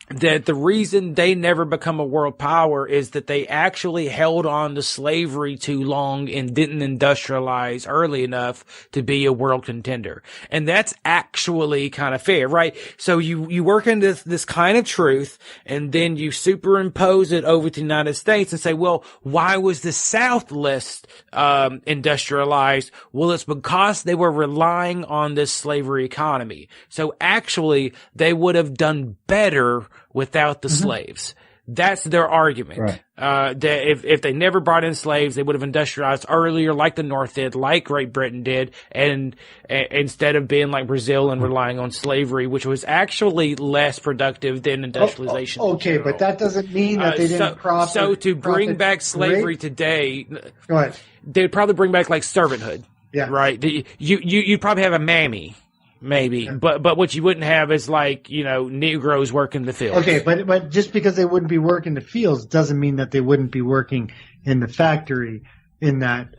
that the reason they never become a world power is that they actually held on to slavery too long and didn't industrialize early enough to be a world contender. And that's actually kind of fair, right? So you work into this kind of truth and then you superimpose it over to the United States and say, well, why was the South less industrialized? Well, it's because they were relying on this slavery economy. So actually they would have done better without the slaves. That's their argument. Right. That if they never brought in slaves, they would have industrialized earlier, like the North did, like Great Britain did, and instead of being like Brazil and relying on slavery, which was actually less productive than industrialization. Okay, but that doesn't mean that they didn't profit. So to bring back slavery today, go ahead. They'd probably bring back like servanthood. Yeah. Right. You'd probably have a mammy. Maybe, but what you wouldn't have is like, Negroes working the fields. Okay, but just because they wouldn't be working the fields doesn't mean that they wouldn't be working in the factory in that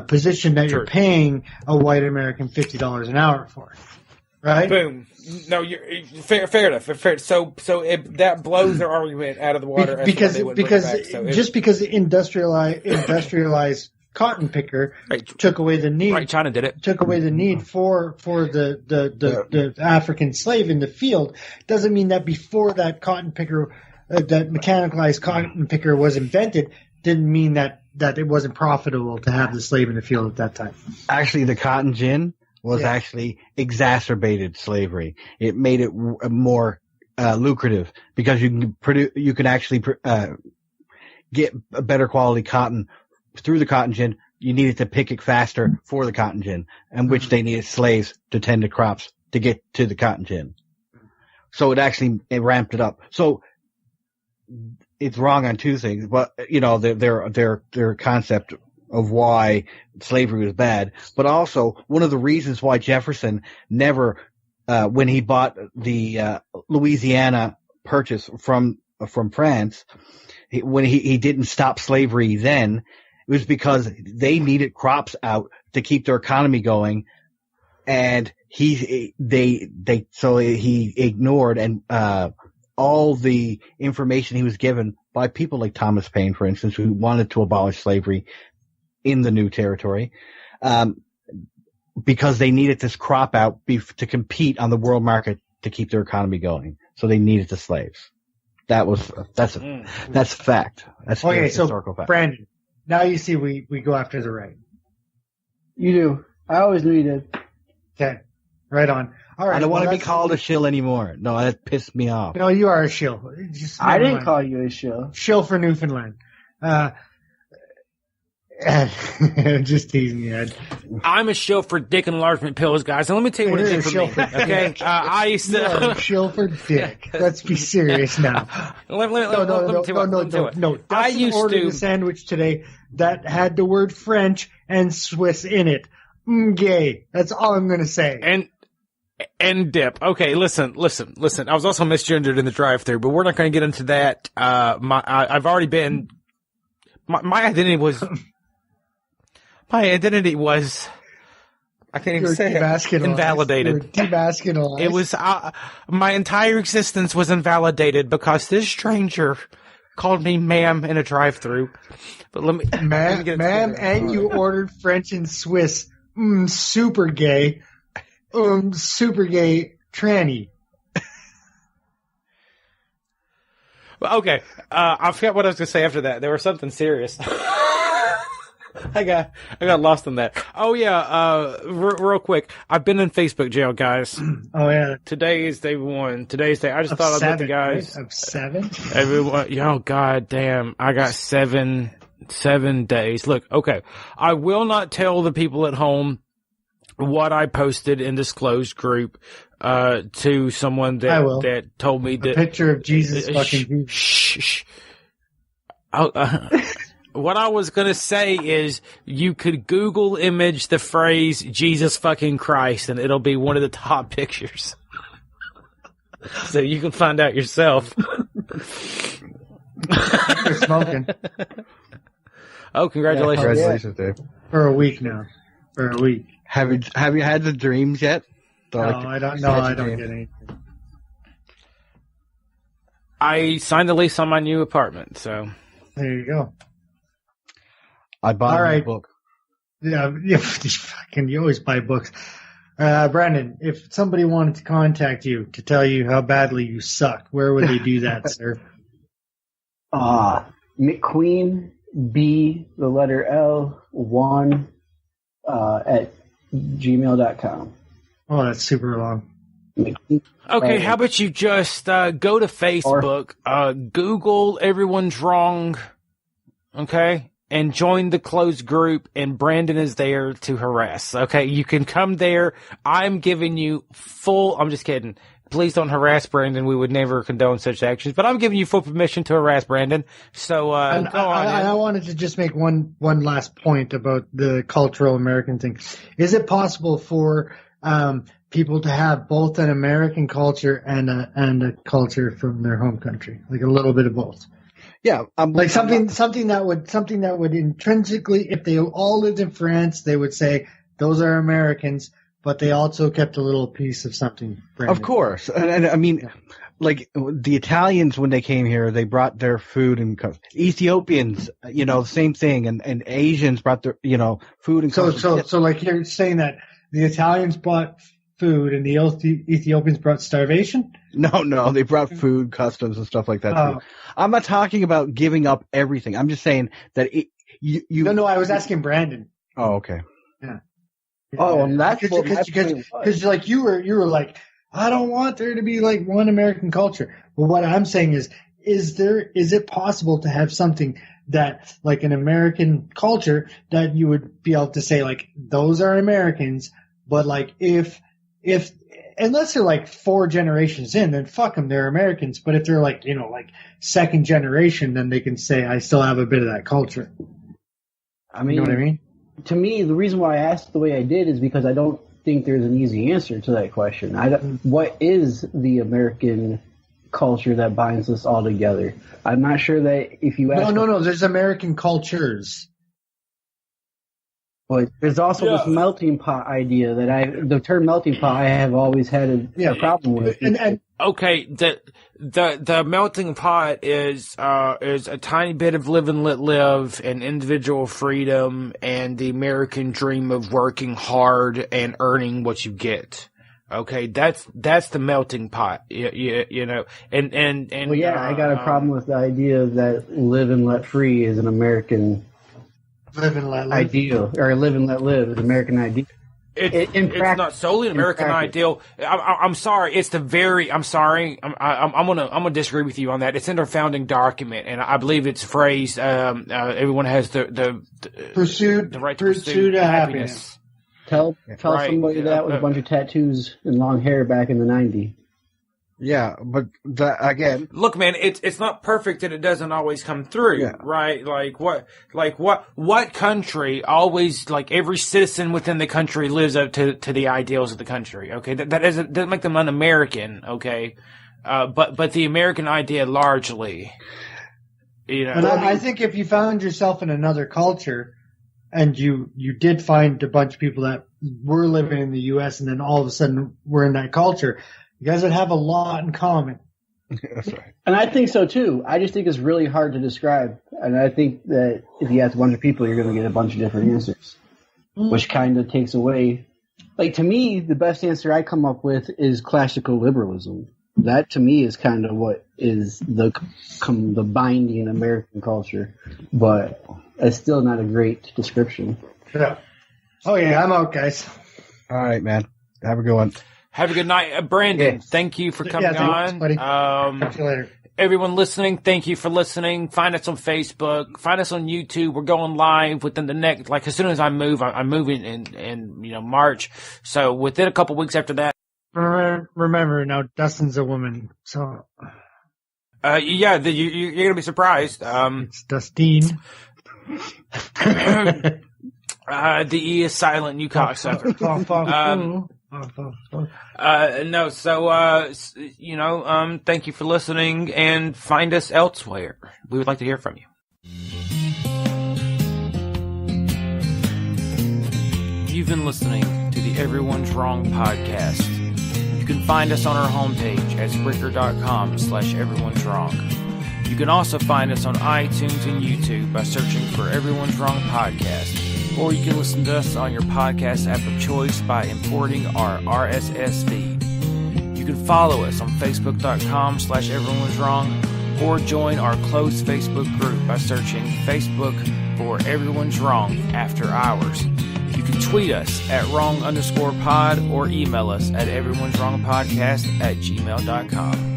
position that you're paying a white American $50 an hour for, right? Boom. No, you're fair enough. Fair. So that blows their argument out of the water. Because just because the industrialized cotton picker took away the need. Right, China did it. Took away the need for the African slave in the field. Doesn't mean that before that cotton picker, that mechanicalized cotton picker was invented, didn't mean that it wasn't profitable to have the slave in the field at that time. Actually, the cotton gin was actually exacerbated slavery. It made it more lucrative because you can actually get a better quality cotton through the cotton gin. You needed to pick it faster for the cotton gin, and which they needed slaves to tend to crops to get to the cotton gin. So it ramped it up. So it's wrong on two things, but their concept of why slavery was bad, but also one of the reasons why Jefferson never, when he bought the Louisiana Purchase from France, when he didn't stop slavery then. It was because they needed crops out to keep their economy going, and he ignored all the information he was given by people like Thomas Paine, for instance, who wanted to abolish slavery in the new territory, because they needed this crop out to compete on the world market to keep their economy going. So they needed the slaves. That's a fact. That's okay. Historical fact. Brandon. Now you see we go after the right. You do. I always knew you did. Okay. Right on. All right. I don't want to be called a shill anymore. No, that pissed me off. No, you are a shill. I didn't call you a shill. Shill for Newfoundland. Just teasing you, Ed. I'm a shill for dick enlargement pills, guys. And let me tell you what it did for me. Okay, I used to. You're a shill for dick. Let's be serious now. Let me tell you. No. Dustin ordered a sandwich today that had the word French and Swiss in it. Gay. That's all I'm going to say. And dip. Okay, listen. I was also misgendered in the drive-thru, but we're not going to get into that. I've already been. My identity was. I can't even say it. Invalidated. It was my entire existence was invalidated because this stranger called me ma'am in a drive-thru. But let me, ma'am, and you ordered French and Swiss. Super gay. Super gay tranny. Okay, I forgot what I was going to say after that. There was something serious. I got lost in that. Oh yeah, real quick. I've been in Facebook jail, guys. Oh yeah. Today is day 1. Today's day. I just thought I'd let the guys. Right? Of 7. Everyone. Oh god damn. I got 7 days. Look, okay. I will not tell the people at home what I posted in this closed group to someone that told me that a picture of Jesus fucking shh. What I was going to say is you could Google image the phrase Jesus fucking Christ and it'll be one of the top pictures. So you can find out yourself. You're smoking. Oh, congratulations. Yeah, congratulations, Dave. For a week now. For a week. Have you had the dreams yet? I don't get anything. I signed the lease on my new apartment, so. There you go. I bought a book. Yeah, you always buy books. Brandon, if somebody wanted to contact you to tell you how badly you suck, where would they do that, sir? McQueen, B, the letter L, 1, at gmail.com. Oh, that's super long. Okay, how about you just go to Facebook, Google Everyone's Wrong, okay? And join the closed group, and Brandon is there to harass. Okay, you can come there. I'm giving you I'm just kidding. Please don't harass Brandon. We would never condone such actions. But I'm giving you full permission to harass Brandon. So go on. I wanted to just make one last point about the cultural American thing. Is it possible for people to have both an American culture and a culture from their home country, like a little bit of both? Yeah, like something that would intrinsically, if they all lived in France, they would say those are Americans, but they also kept a little piece of something. Brandon. Of course, and I mean, like the Italians when they came here, they brought their food and Ethiopians, same thing, and Asians brought their food and so like you're saying that the Italians brought food and the Ethiopians brought starvation? No, they brought food, customs, and stuff like that too. I'm not talking about giving up everything. I'm just saying that you. No, I was asking Brandon. Oh, okay. Yeah. Oh, and that's because like you were like, I don't want there to be like one American culture. But what I'm saying is it possible to have something that like an American culture that you would be able to say like those are Americans, but like if unless they're like 4 generations in, then fuck them, they're Americans. But if they're like, like second generation, then they can say, I still have a bit of that culture. I mean, you know what I mean? To me, the reason why I asked the way I did is because I don't think there's an easy answer to that question. What is the American culture that binds us all together? I'm not sure that if you ask... No, there's American cultures. But there's also this melting pot idea that the term melting pot I have always had a problem with. And okay, the melting pot is a tiny bit of live and let live and individual freedom and the American dream of working hard and earning what you get. Okay, that's the melting pot. And well, yeah, I got a problem with the idea that live and let free is an American live and let live. ideal, or live and let live is American idea. It's not solely an American ideal. I'm sorry. It's the very. I'm sorry. I'm gonna disagree with you on that. It's in our founding document, and I believe it's phrased. Everyone has the right to pursue happiness. Tell somebody that with a bunch of tattoos and long hair back in the 90s. Yeah, but again, look, man, it's not perfect and it doesn't always come through, right? What country always, like, every citizen within the country lives up to the ideals of the country, okay? That doesn't make them un-American, okay? But the American idea largely, you know. But I think if you found yourself in another culture and you did find a bunch of people that were living in the U.S. and then all of a sudden were in that culture, you guys would have a lot in common. That's right. And I think so, too. I just think it's really hard to describe. And I think that if you ask a bunch of people, you're going to get a bunch of different answers, which kind of takes away. Like, to me, the best answer I come up with is classical liberalism. That, to me, is kind of what is the binding American culture. But it's still not a great description. Yeah. Oh, yeah, I'm out, guys. All right, man. Have a good one. Have a good night. Brandon, thank you for coming on. Buddy. Talk to you later. Everyone listening, thank you for listening. Find us on Facebook. Find us on YouTube. We're going live within the next, like, as soon as I move, I'm moving in March. So within a couple weeks after that. Remember, now Dustin's a woman, so. You're going to be surprised. It's Dustin. The E is silent, you cocksucker. Thank you for listening and find us elsewhere. We would like to hear from you. You've been listening to the Everyone's Wrong podcast. You can find us on our homepage at Spreaker.com/Everyone's Wrong. You can also find us on iTunes and YouTube by searching for Everyone's Wrong podcast. Or you can listen to us on your podcast app of choice by importing our RSS feed. You can follow us on Facebook.com/Everyone's Wrong or join our closed Facebook group by searching Facebook for Everyone's Wrong After Hours. You can tweet us at wrong_pod or email us at everyone'swrongpodcast@gmail.com.